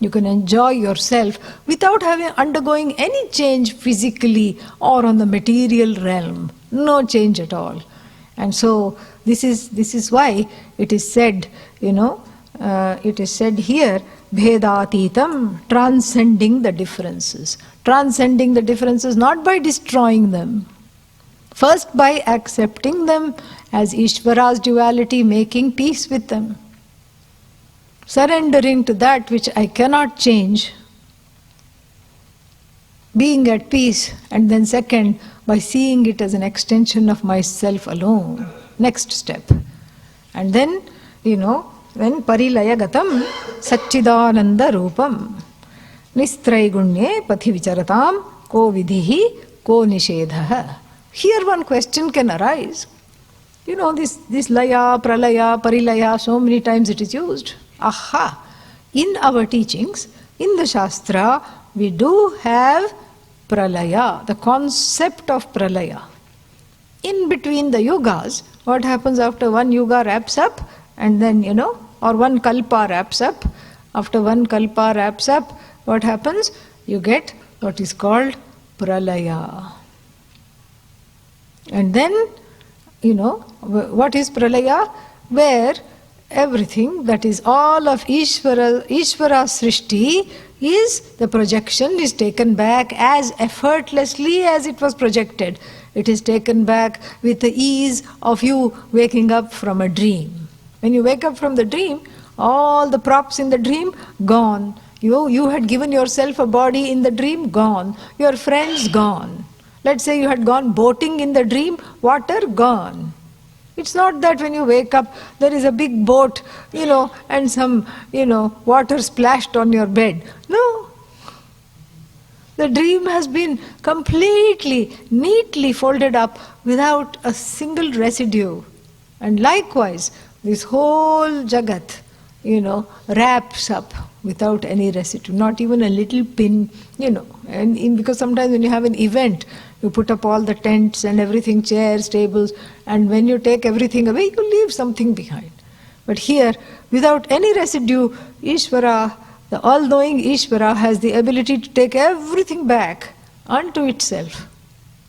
You can enjoy yourself without undergoing any change physically or on the material realm. No change at all. And so this is why it is said, it is said here, Bhedatitam, transcending the differences. Transcending the differences not by destroying them. First by accepting them as Ishvara's duality, making peace with them. Surrendering to that which I cannot change. Being at peace, and then second, by seeing it as an extension of myself alone. Next step. And then, when parilaya-gatam satchidananda rupam nistraiguण्ये pathi vicharatam ko vidhihi ko nishedha. Here one question can arise. This laya, pralaya, parilaya, so many times it is used. Aha! In our teachings, in the Shastra, we do have pralaya, the concept of pralaya. In between the yugas, what happens after one yuga wraps up, and then, or one kalpa wraps up, after one kalpa wraps up, what happens? You get what is called pralaya. And then, what is pralaya? Where everything, that is all of Ishvara Srishti, is the projection is taken back as effortlessly as it was projected. It is taken back with the ease of you waking up from a dream. When you wake up from the dream, all the props in the dream, gone. You had given yourself a body in the dream, gone. Your friends, gone. Let's say you had gone boating in the dream, water gone. It's not that when you wake up, there is a big boat, and some, water splashed on your bed. No. The dream has been completely, neatly folded up without a single residue. And likewise, this whole Jagat, wraps up without any residue, not even a little pin, and because sometimes when you have an event, you put up all the tents and everything, chairs, tables, and when you take everything away, you leave something behind. But here, without any residue, Ishvara, the all-knowing Ishvara, has the ability to take everything back unto itself.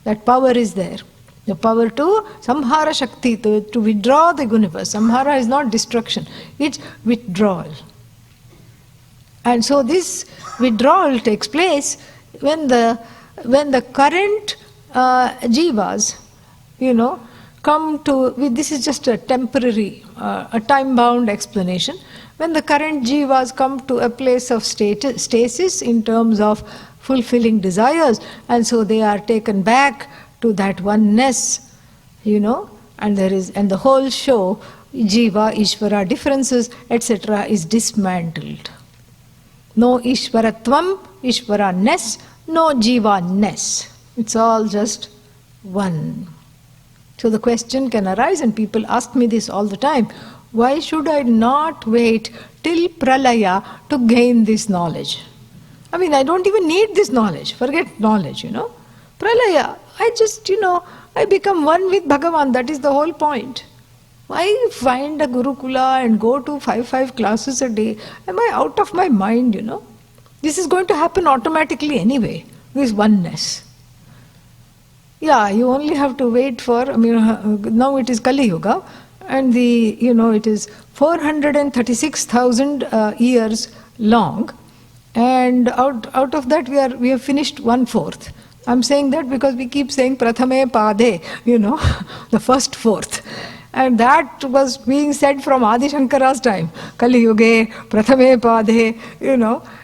That power is there. The power to samhara shakti, to withdraw the universe. Samhara is not destruction, it's withdrawal. And so this withdrawal takes place when the current jivas, come to, this is just a temporary, a time-bound explanation. When the current jivas come to a place of stasis in terms of fulfilling desires, and so they are taken back to that oneness, and the whole show, jiva, ishvara differences, etc., is dismantled. No ishvaratvam, ishvara-ness, no jiva-ness. It's all just one. So the question can arise, and people ask me this all the time, why should I not wait till pralaya to gain this knowledge? I mean, I don't even need this knowledge. Forget knowledge, Pralaya, I just, I become one with Bhagavan. That is the whole point. Why find a Gurukula and go to 5 classes a day? Am I out of my mind, This is going to happen automatically anyway, this oneness. Yeah, you only have to wait for, now it is Kali Yuga, and it is 436,000 years long, and out of that we have finished 1/4. I'm saying that because we keep saying Prathame Pade, the first fourth. And that was being said from Adi Shankara's time. Kali Yuge, Prathame Pade,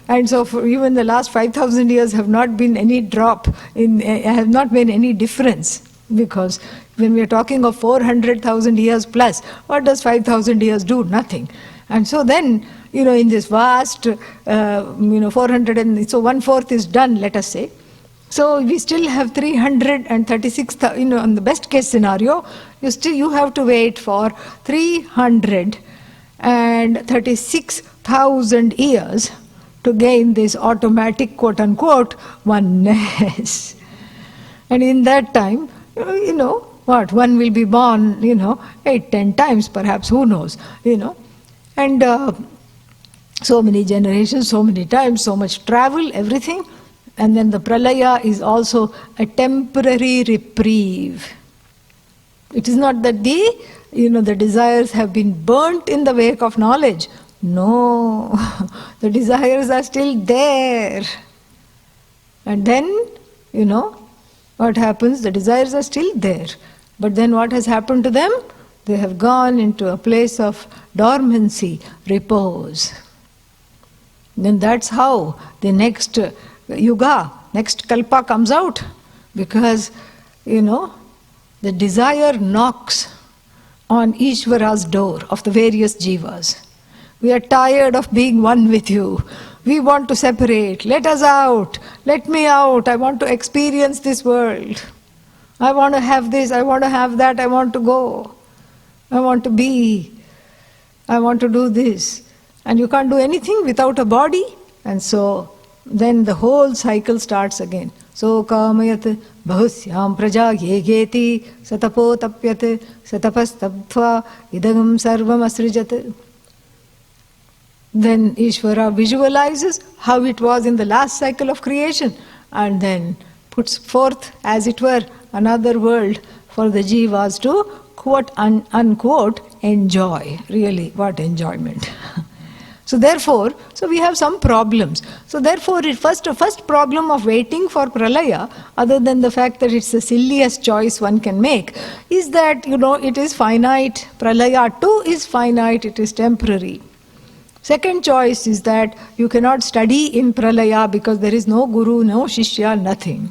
and so for even the last 5,000 years have not been any drop, have not been any difference. Because when we are talking of 400,000 years plus, what does 5,000 years do? Nothing. And so then, in this vast, 400 and so 1/4 is done, let us say. So we still have 336,000, in the best case scenario, you have to wait for 336,000 years to gain this automatic quote-unquote oneness. And in that time, one will be born, 8-10 times perhaps, who knows, And so many generations, so many times, so much travel, everything. And then the pralaya is also a temporary reprieve. It is not that the desires have been burnt in the wake of knowledge. No, the desires are still there. And then, what happens? The desires are still there. But then what has happened to them? They have gone into a place of dormancy, repose. Then that's how the next yuga, next kalpa comes out, because, the desire knocks on Ishvara's door of the various jivas. We are tired of being one with you. We want to separate. Let us out. Let me out. I want to experience this world. I want to have this. I want to have that. I want to go. I want to be. I want to do this. And you can't do anything without a body. And so then the whole cycle starts again. So kamayat bahusyam praja yegeti satapo tapyat satapastabdva idagam sarvam asrijat. Then Ishvara visualizes how it was in the last cycle of creation, and then puts forth, as it were, another world for the jivas to quote unquote enjoy. Really, what enjoyment. So therefore, we have some problems. So therefore, first problem of waiting for pralaya, other than the fact that it's the silliest choice one can make, is that, it is finite. Pralaya too is finite, it is temporary. Second choice is that you cannot study in pralaya because there is no guru, no shishya, nothing.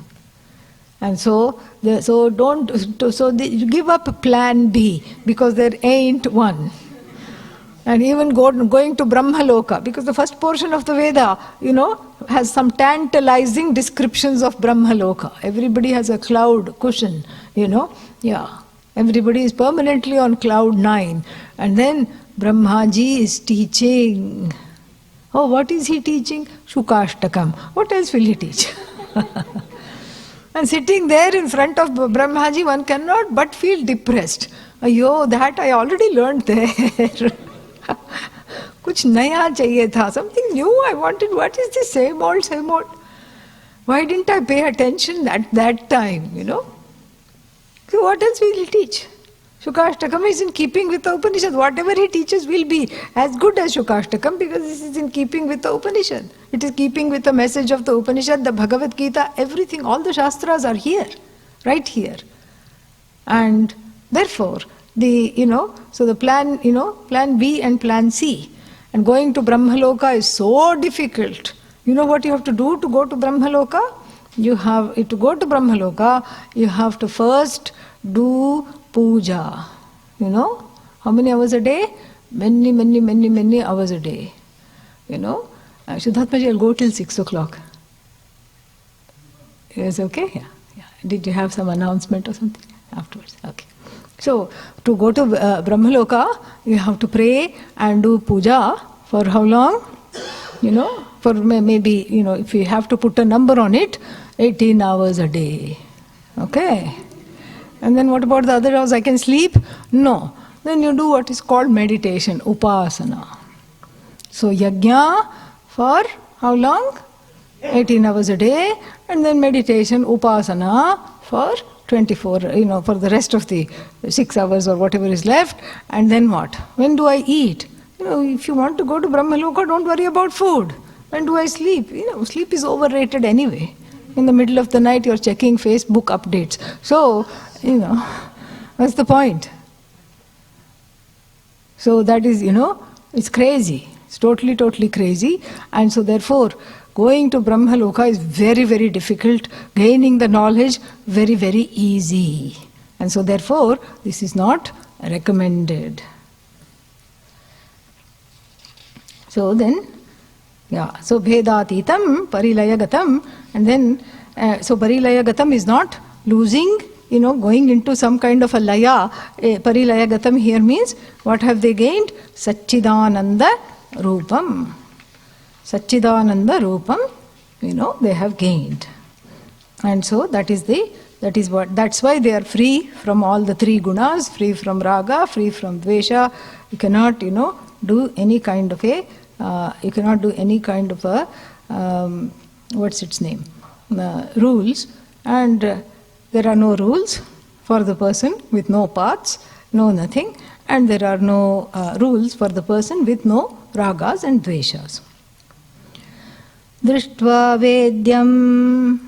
And so you give up plan B because there ain't one. And even going to Brahmaloka, because the first portion of the Veda, has some tantalizing descriptions of Brahmaloka. Everybody has a cloud cushion, yeah. Everybody is permanently on cloud 9. And then Brahmaji is teaching. Oh, what is he teaching? Śukāṣṭakam. What else will he teach? And sitting there in front of Brahmaji, one cannot but feel depressed. Ayyo, that I already learned there. Kuch naya chahiye tha, something new I wanted. What is this same old, same old? Why didn't I pay attention at that time, So what else will he teach? Śukāṣṭakam is in keeping with the Upanishad. Whatever he teaches will be as good as Śukāṣṭakam because this is in keeping with the Upanishad. It is keeping with the message of the Upanishad, the Bhagavad Gita, everything, all the Shastras are here, right here. And therefore, so the plan, plan B and plan C. And going to Brahmaloka is so difficult. You know what you have to do to go to Brahmaloka? To go to Brahmaloka, you have to first do puja. How many hours a day? Many hours a day. Shuddhatmaji will go till 6 o'clock. Is okay? Yeah. Did you have some announcement or something afterwards? Okay. So, to go to Brahmaloka, you have to pray and do puja for how long? For maybe, if you have to put a number on it, 18 hours a day. Okay? And then what about the other hours? I can sleep? No. Then you do what is called meditation, upasana. So, yajna for how long? 18 hours a day. And then meditation, upasana for 24, for the rest of the 6 hours or whatever is left. And then what? When do I eat? If you want to go to Brahmaloka, don't worry about food. When do I sleep? Sleep is overrated anyway. In the middle of the night, you're checking Facebook updates. So, what's the point? So that is, it's crazy. It's totally, totally crazy. And so therefore, going to Brahmaloka is very, very difficult. Gaining the knowledge, very, very easy. And so therefore, this is not recommended. So then, so bhedatitam, parilayagatam, and then, so parilayagatam is not losing, going into some kind of a laya. Parilayagatam here means, what have they gained? Satchidananda Rupam. Satchidananda Rupam, they have gained. And so that's why they are free from all the 3 gunas, free from raga, free from dvesha. You cannot, do any kind of what's its name? Rules. And there are no rules for the person with no paths, no nothing. And there are no rules for the person with no ragas and dveshas. Drishtva vedyam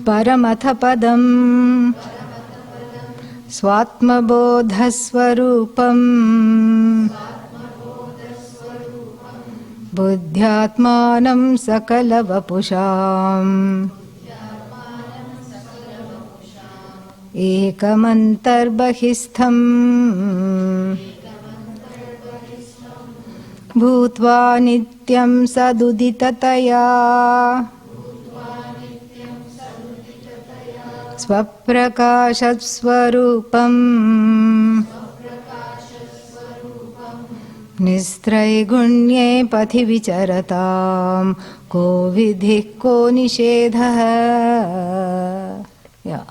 paramatha padam Svatmabodha swarupam Buddhyatmanam sakala vapusham Ekamantar bahistham Bhutva nityam saduditataya Svaprakashat swarupam Nistraigунye pathi vicharatam Ko vidhi ko nishedha. Yeah.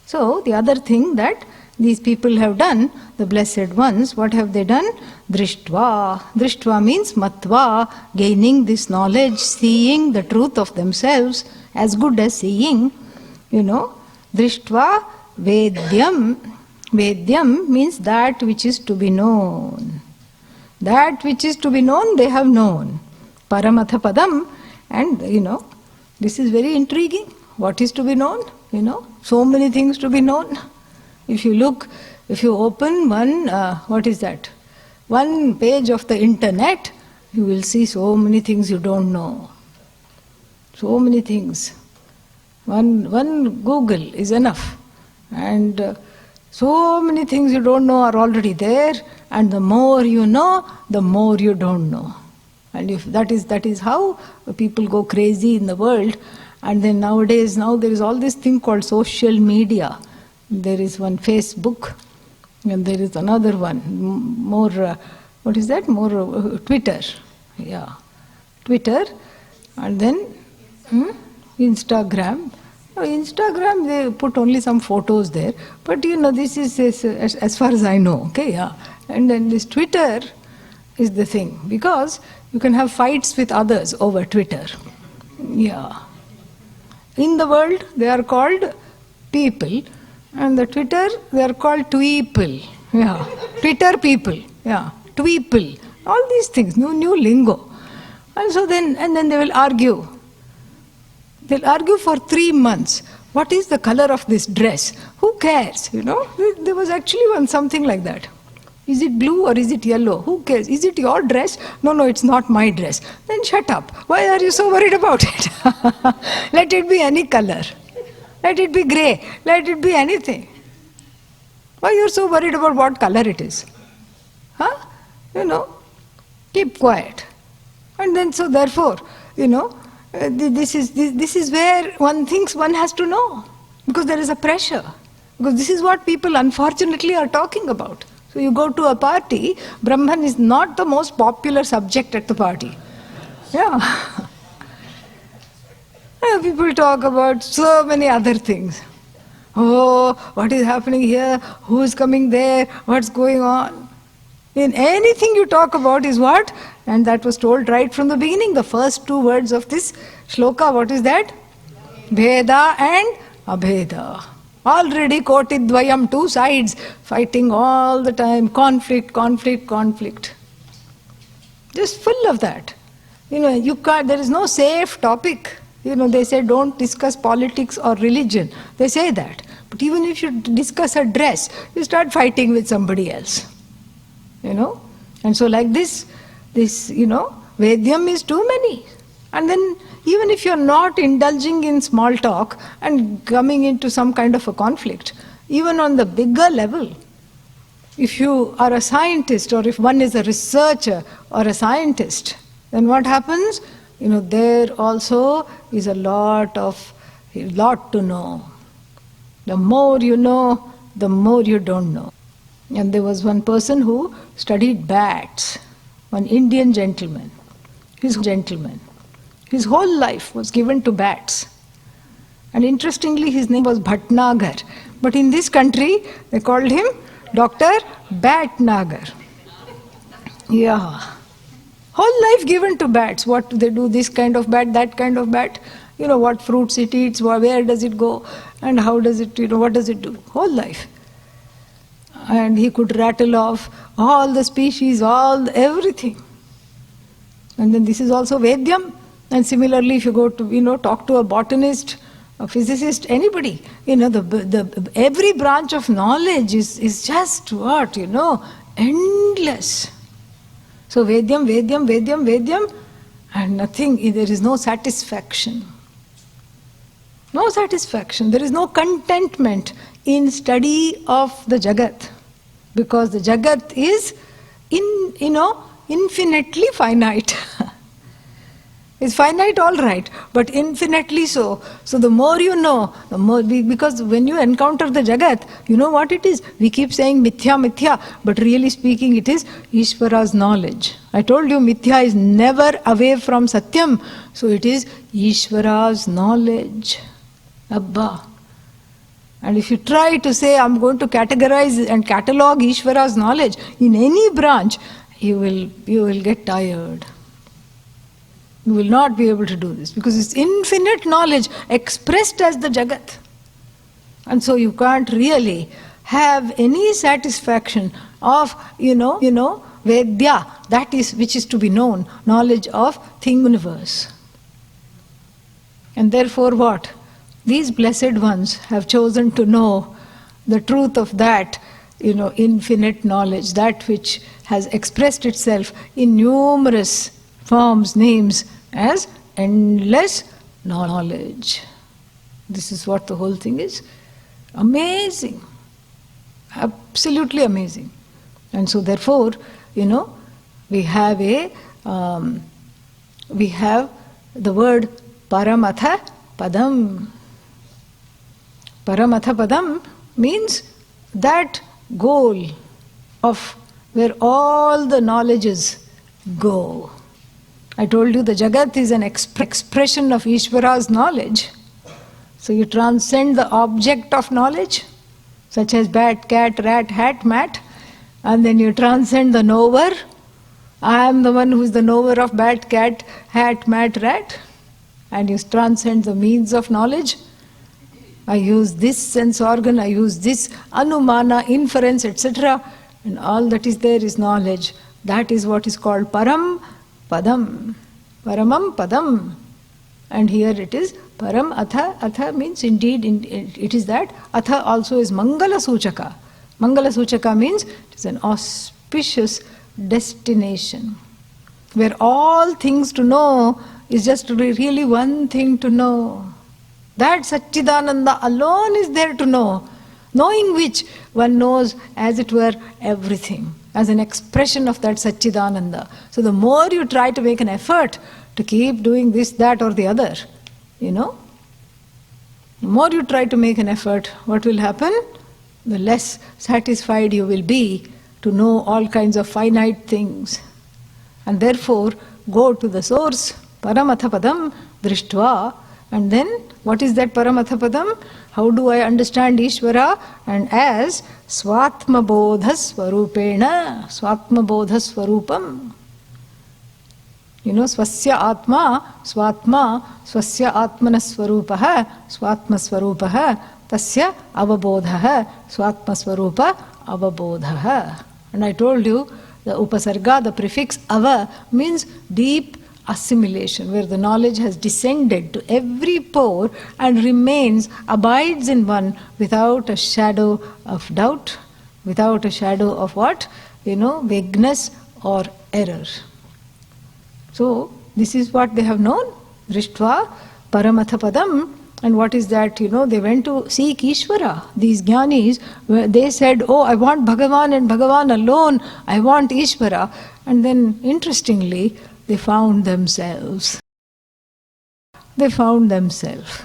So, the other thing that these people have done, the blessed ones, what have they done? Drishtva. Drishtva means matva, gaining this knowledge, seeing the truth of themselves, as good as seeing, Drishtva vedyam. Vedyam means that which is to be known. That which is to be known, they have known. Paramatha padam. And, this is very intriguing. What is to be known? So many things to be known. If you open one, what is that? One page of the internet, you will see so many things you don't know. So many things. One Google is enough. And so many things you don't know are already there, and the more you know, the more you don't know. And if that is how people go crazy in the world. And then nowadays, now there is all this thing called social media. There is one Facebook, and there is another one, more, what is that? More Twitter. Yeah, Twitter, and then Instagram. Instagram, they put only some photos there. But this is as far as I know, okay, yeah. And then this Twitter is the thing, because you can have fights with others over Twitter. Yeah. In the world, they are called people, and the Twitter, they are called tweeple. Yeah. Twitter people. Yeah. Tweeple. All these things, new lingo. And so then they will argue. They'll argue for 3 months. What is the color of this dress? Who cares? There was actually something like that. Is it blue or is it yellow? Who cares? Is it your dress? No, it's not my dress. Then shut up. Why are you so worried about it? Let it be any color. Let it be grey. Let it be anything. Why are you so worried about what color it is? Huh? Keep quiet. And then so therefore, this is where one thinks one has to know. Because there is a pressure. Because this is what people unfortunately are talking about. So you go to a party, Brahman is not the most popular subject at the party. Yeah. People talk about so many other things. Oh, what is happening here? Who is coming there? What's going on? In anything you talk about is what? And that was told right from the beginning. The first 2 words of this shloka, what is that? Bheda and Abheda. Already kotidvayam, 2 sides, fighting all the time, conflict. Just full of that. You can't, there is no safe topic. They say don't discuss politics or religion. They say that. But even if you discuss a dress, you start fighting with somebody else. And so like this, Vedyam is too many. And then even if you're not indulging in small talk and coming into some kind of a conflict, even on the bigger level, if you are a scientist or if one is a researcher or a scientist, then what happens? There also is a lot to know. The more you know, the more you don't know. And there was one person who studied bats, one Indian gentleman. His whole life was given to bats. And interestingly, his name was Bhatnagar. But in this country, they called him Dr. Batnagar. Yeah. Whole life given to bats. What do they do? This kind of bat, that kind of bat. What fruits it eats, where does it go, and how does it, what does it do? Whole life. And he could rattle off all the species, everything. And then this is also Vedyam. And similarly, if you go to, talk to a botanist, a physicist, anybody, every branch of knowledge is just what, endless. So Vedyam, and nothing, there is no satisfaction. No satisfaction. There is no contentment in study of the Jagat. Because the Jagat is, infinitely finite. It's finite, all right, but infinitely so. So the more you know, the more, because when you encounter the Jagat, you know what it is? We keep saying mithya, but really speaking it is Ishvara's knowledge. I told you mithya is never away from Satyam, so it is Ishvara's knowledge. Abba. And if you try to say, I'm going to categorize and catalog Ishvara's knowledge in any branch, you will get tired. You will not be able to do this because it's infinite knowledge expressed as the Jagat. And so you can't really have any satisfaction of, Vedya, that is which is to be known, knowledge of thing universe. And therefore what? These blessed ones have chosen to know the truth of that, infinite knowledge, that which has expressed itself in numerous forms, names, as endless knowledge. This is what the whole thing is. Amazing. Absolutely amazing. And so therefore, we have the word Paramatha Padam. Paramatha Padam means that goal of where all the knowledges go. I told you the Jagat is an expression of Ishvara's knowledge. So you transcend the object of knowledge, such as bat, cat, rat, hat, mat, and then you transcend the knower. I am the one who is the knower of bat, cat, hat, mat, rat. And you transcend the means of knowledge. I use this sense organ, I use this anumana, inference, etc. And all that is there is knowledge. That is what is called Param Padam. Paramam Padam. And here it is Param Atha. Atha means indeed, it is that. Atha also is Mangala Suchaka. Mangala Suchaka means it is an auspicious destination where all things to know is just really one thing to know. That Satchidananda alone is there to know, knowing which one knows, as it were, everything, as an expression of that Satchidananda. So the more you try to make an effort to keep doing this, that or the other, the more you try to make an effort, what will happen? The less satisfied you will be to know all kinds of finite things. And therefore, go to the source, Paramatha Padam Drishtva, and then what is that Paramatha Padam? How do I understand Ishvara? And as Svatmabodha Swarupena, Svatmabodha Swarupam. Swasya Atma, Svatma, Swasya Atmana Swarupaha, Svatma Swarupaha, Tasya Avabodhaha, Svatma Swarupa Avabodhaha. And I told you, the Upasarga, the prefix Ava, means deep assimilation, where the knowledge has descended to every pore and remains, abides in one without a shadow of doubt, without a shadow of what? Vagueness or error. So, this is what they have known, Drishtva, Paramatha Padam. And what is that? They went to seek Ishvara. These jnanis, they said, oh, I want Bhagavan and Bhagavan alone, I want Ishvara. And then, interestingly, they found themselves. They found themselves.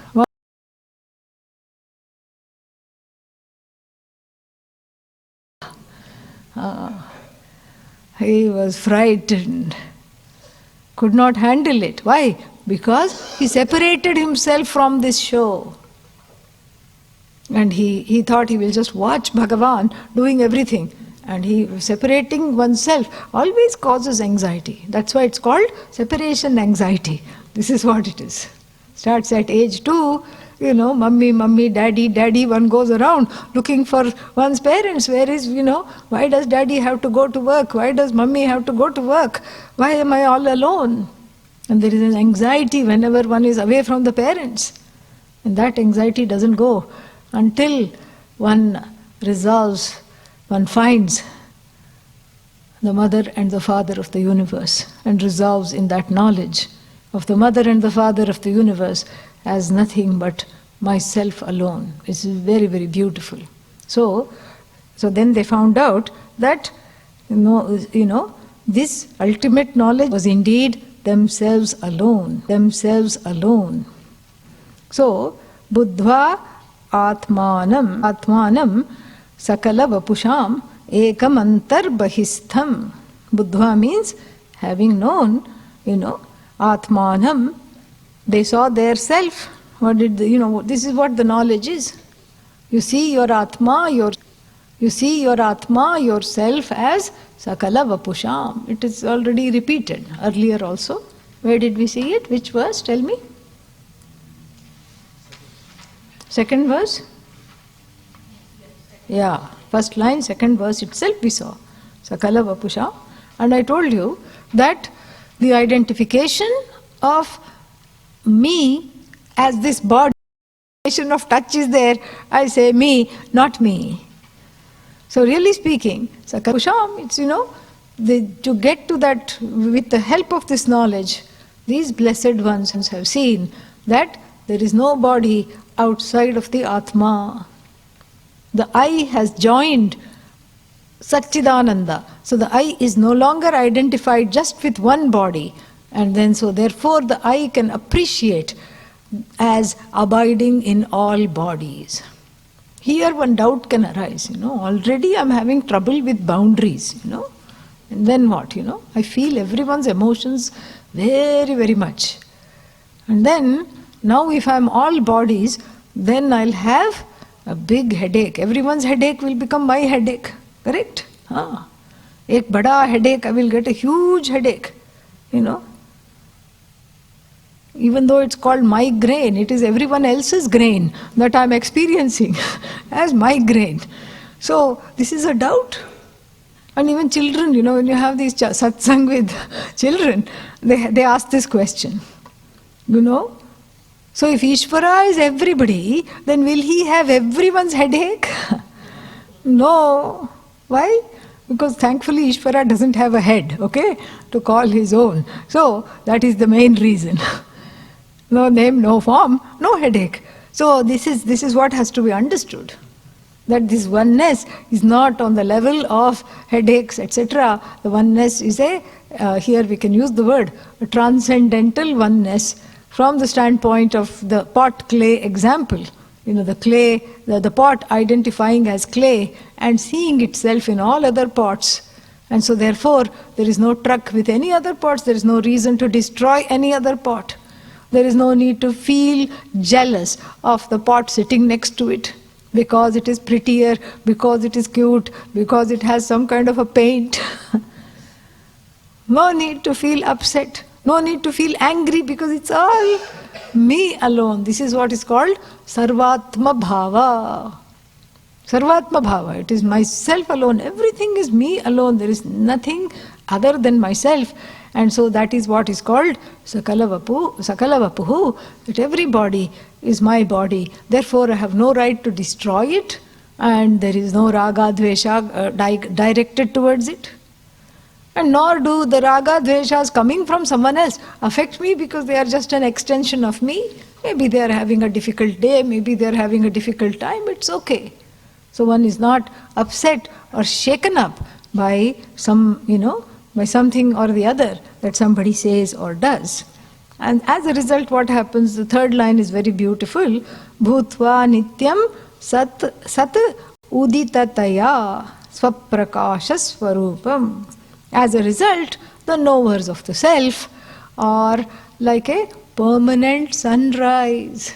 He was frightened, could not handle it. Why? Because he separated himself from this show. And he thought he will just watch Bhagavan doing everything. And separating oneself always causes anxiety. That's why it's called separation anxiety. This is what it is. Starts at age 2, mummy, daddy, one goes around looking for one's parents. Where is, why does daddy have to go to work? Why does mummy have to go to work? Why am I all alone? And there is an anxiety whenever one is away from the parents. And that anxiety doesn't go until one resolves, one finds the mother and the father of the universe and resolves in that knowledge of the mother and the father of the universe as nothing but myself alone. It's very, very beautiful. So then they found out that, this ultimate knowledge was indeed themselves alone. So, Buddhva Atmanam Sakala Vapusham Ekamantar Bahistham. Buddhva means having known, Atmanam, they saw their self. This is what the knowledge is. You see your Atma, yourself as Sakala Vapusham. It is already repeated earlier also. Where did we see it? Which verse? Tell me. Second verse? Yeah. First line, second verse itself we saw. Sakala Vapusham. And I told you that the identification of me as this body, of touch is there. I say me, not me. So really speaking, Sakala Vapusham, it's to get to that with the help of this knowledge, these blessed ones have seen that there is no body outside of the Atma. The I has joined Satchidananda. So the I is no longer identified just with one body. And then so therefore the I can appreciate as abiding in all bodies. Here one doubt can arise, already I'm having trouble with boundaries, and then what, I feel everyone's emotions very, very much. And then, now if I'm all bodies, then I'll have a big headache. Everyone's headache will become my headache, correct? Ek bada headache, I will get a huge headache, Even though it's called migraine, it is everyone else's grain that I'm experiencing as migraine. So this is a doubt. And even children, when you have these satsang with children, they ask this question. So if Ishvara is everybody, then will he have everyone's headache? No. Why? Because thankfully Ishvara doesn't have a head, to call his own. So that is the main reason. No name, no form, no headache. So this is what has to be understood. That this oneness is not on the level of headaches, etc. The oneness is here we can use the word, a transcendental oneness from the standpoint of the pot clay example. The clay, the pot identifying as clay and seeing itself in all other pots. And so therefore there is no truck with any other pots, there is no reason to destroy any other pot. There is no need to feel jealous of the pot sitting next to it because it is prettier, because it is cute, because it has some kind of a paint. No need to feel upset, no need to feel angry because it's all me alone. This is what is called Sarvatma Bhava. Sarvatma Bhava, it is myself alone, everything is me alone, there is nothing other than myself. And so that is what is called Sakalavapuhu, that every body is my body. Therefore I have no right to destroy it, and there is no raga dvesha directed towards it. And nor do the raga dveshas coming from someone else affect me because they are just an extension of me. Maybe they are having a difficult day, maybe they are having a difficult time, it's okay. So one is not upset or shaken up by some, by something or the other that somebody says or does. And as a result, what happens? The third line is very beautiful. Bhutva nityam sat uditataya svaprakasha swarupam. As a result, the knowers of the self are like a permanent sunrise.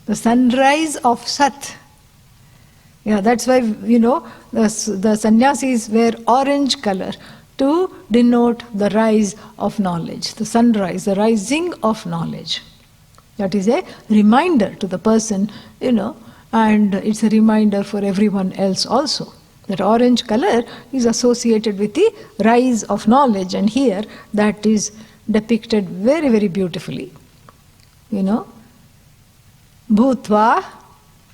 The sunrise of Sat. Yeah, that's why, the sannyasis wear orange color to denote the rise of knowledge, the sunrise, the rising of knowledge. That is a reminder to the person, and it's a reminder for everyone else also. That orange color is associated with the rise of knowledge, and here that is depicted very, very beautifully. Bhutva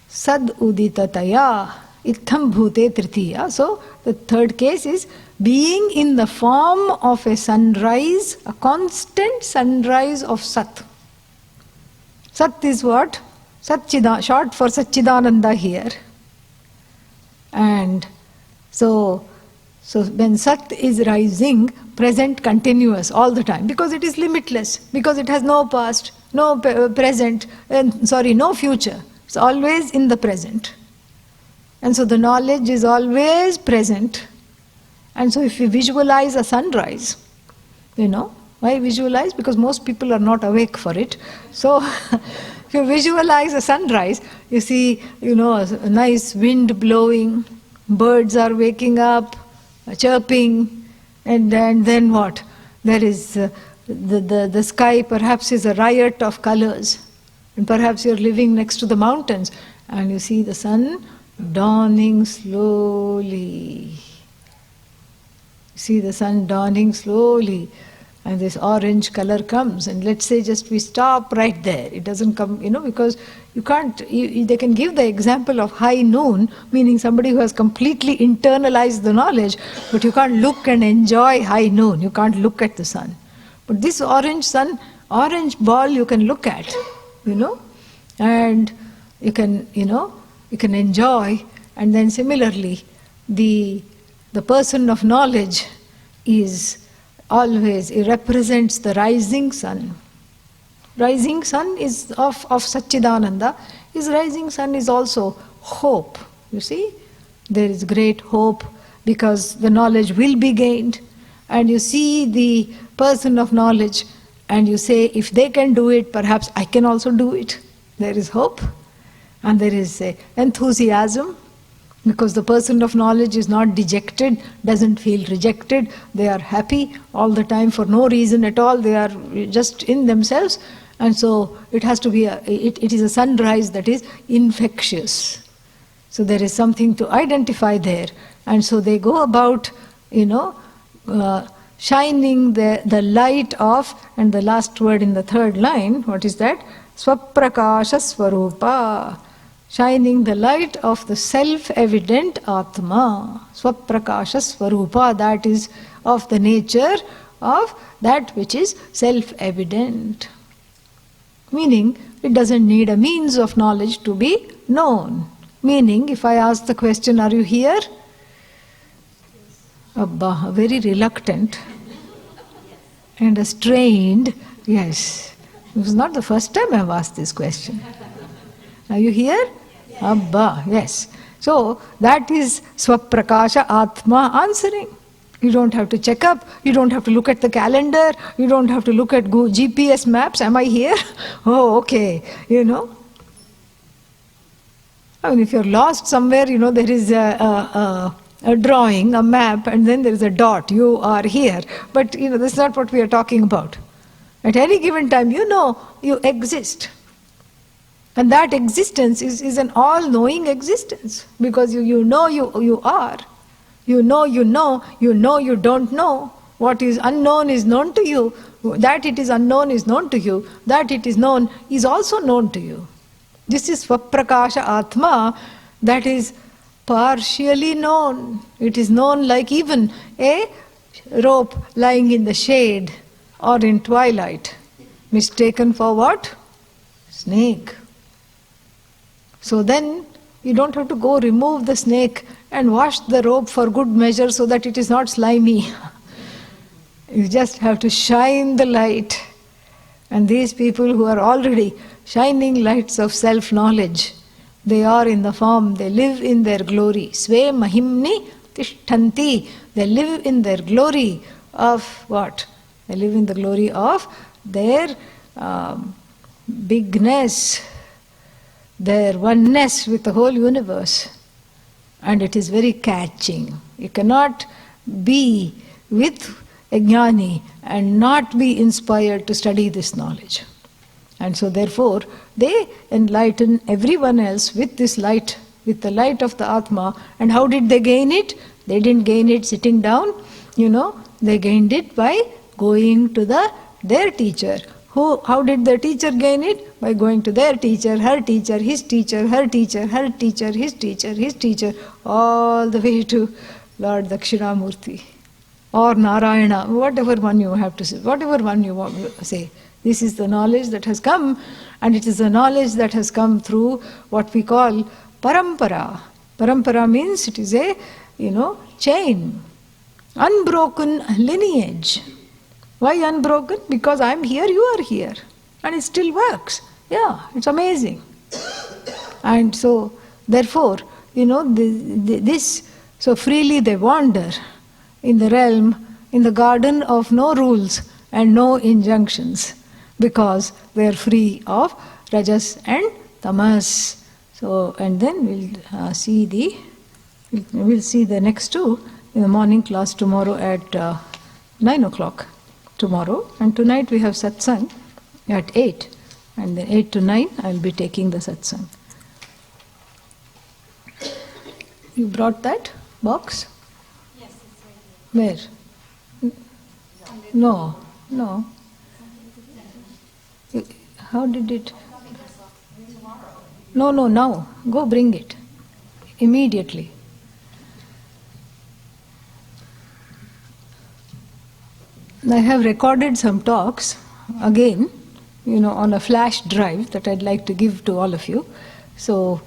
sad uditataya itham bhute tritiya. So the third case is being in the form of a sunrise, a constant sunrise of Sat. Sat is what? Short for Satchidananda here. And so when Sat is rising, present continuous all the time, because it is limitless, because it has no past, no present, no future. It's always in the present. And so the knowledge is always present. And so if you visualize a sunrise, why visualize? Because most people are not awake for it. So if you visualize a sunrise, you see, a nice wind blowing, birds are waking up, chirping, and then what? There is the sky perhaps is a riot of colors. And perhaps you're living next to the mountains and you see the sun dawning slowly. See the sun dawning slowly, and this orange color comes, and let's say just we stop right there. It doesn't come, because you can't, they can give the example of high noon, meaning somebody who has completely internalized the knowledge, but you can't look and enjoy high noon. You can't look at the sun. But this orange sun, orange ball you can look at, and you can enjoy. And then similarly, the person of knowledge is always, it represents the rising sun. Rising sun is of Satchidananda. His rising sun is also hope. You see, there is great hope because the knowledge will be gained. And you see the person of knowledge and you say, if they can do it, perhaps I can also do it. There is hope and there is enthusiasm, because the person of knowledge is not dejected, doesn't feel rejected. They are happy all the time for no reason at all. They are just in themselves. And so it has to be, it is a sunrise that is infectious. So there is something to identify there. And so they go about, shining the light of, and the last word in the third line, what is that? Svaprakasha Swarupa. Shining the light of the self-evident Atma. Svaprakasha Swarupa, that is of the nature of that which is self-evident. Meaning, it doesn't need a means of knowledge to be known. Meaning, if I ask the question, are you here? Abba, very reluctant and a strained, yes. It was not the first time I've asked this question. Are you here? Abba, yes. So, that is Svaprakasha Atma answering. You don't have to check up, you don't have to look at the calendar, you don't have to look at GPS maps, am I here? Oh, okay, I mean, if you're lost somewhere, there is a drawing, a map, and then there is a dot, you are here. But, that's not what we are talking about. At any given time, you exist. And that existence is an all-knowing existence, because you know you are. You know you don't know. What is unknown is known to you. That it is unknown is known to you. That it is known is also known to you. This is Svaprakasha Atma, that is partially known. It is known like even a rope lying in the shade or in twilight, mistaken for what? Snake. So then you don't have to go remove the snake and wash the rope for good measure so that it is not slimy. You just have to shine the light. And these people who are already shining lights of self-knowledge, they are in the form, they live in their glory. Sve mahimni tishtanti. They live in their glory of what? They live in the glory of their bigness, their oneness with the whole universe. And it is very catching. You cannot be with a jnani and not be inspired to study this knowledge. And so therefore, they enlighten everyone else with this light, with the light of the Atma. And how did they gain it? They didn't gain it sitting down, they gained it by going to their teacher. How did their teacher gain it? By going to their teacher, her teacher, his teacher, her teacher, her teacher, his teacher, his teacher, all the way to Lord Dakshinamurti or Narayana, whatever one you have to say, whatever one you want to say. This is the knowledge that has come, and it is the knowledge that has come through what we call parampara. Parampara means it is a, chain, unbroken lineage. Why unbroken? Because I'm here, you are here. And it still works. Yeah, it's amazing. And so, therefore, so freely they wander in the realm, in the garden of no rules and no injunctions, because they are free of rajas and tamas. So, and then we'll see the next two in the morning class tomorrow at 9 o'clock. Tomorrow, and tonight we have satsang at 8, and then 8 to 9 I will be taking the satsang. You brought that box? Yes, it's right here. Where? No. How did it? No, now. Go bring it. Immediately. I have recorded some talks, again, on a flash drive that I'd like to give to all of you. So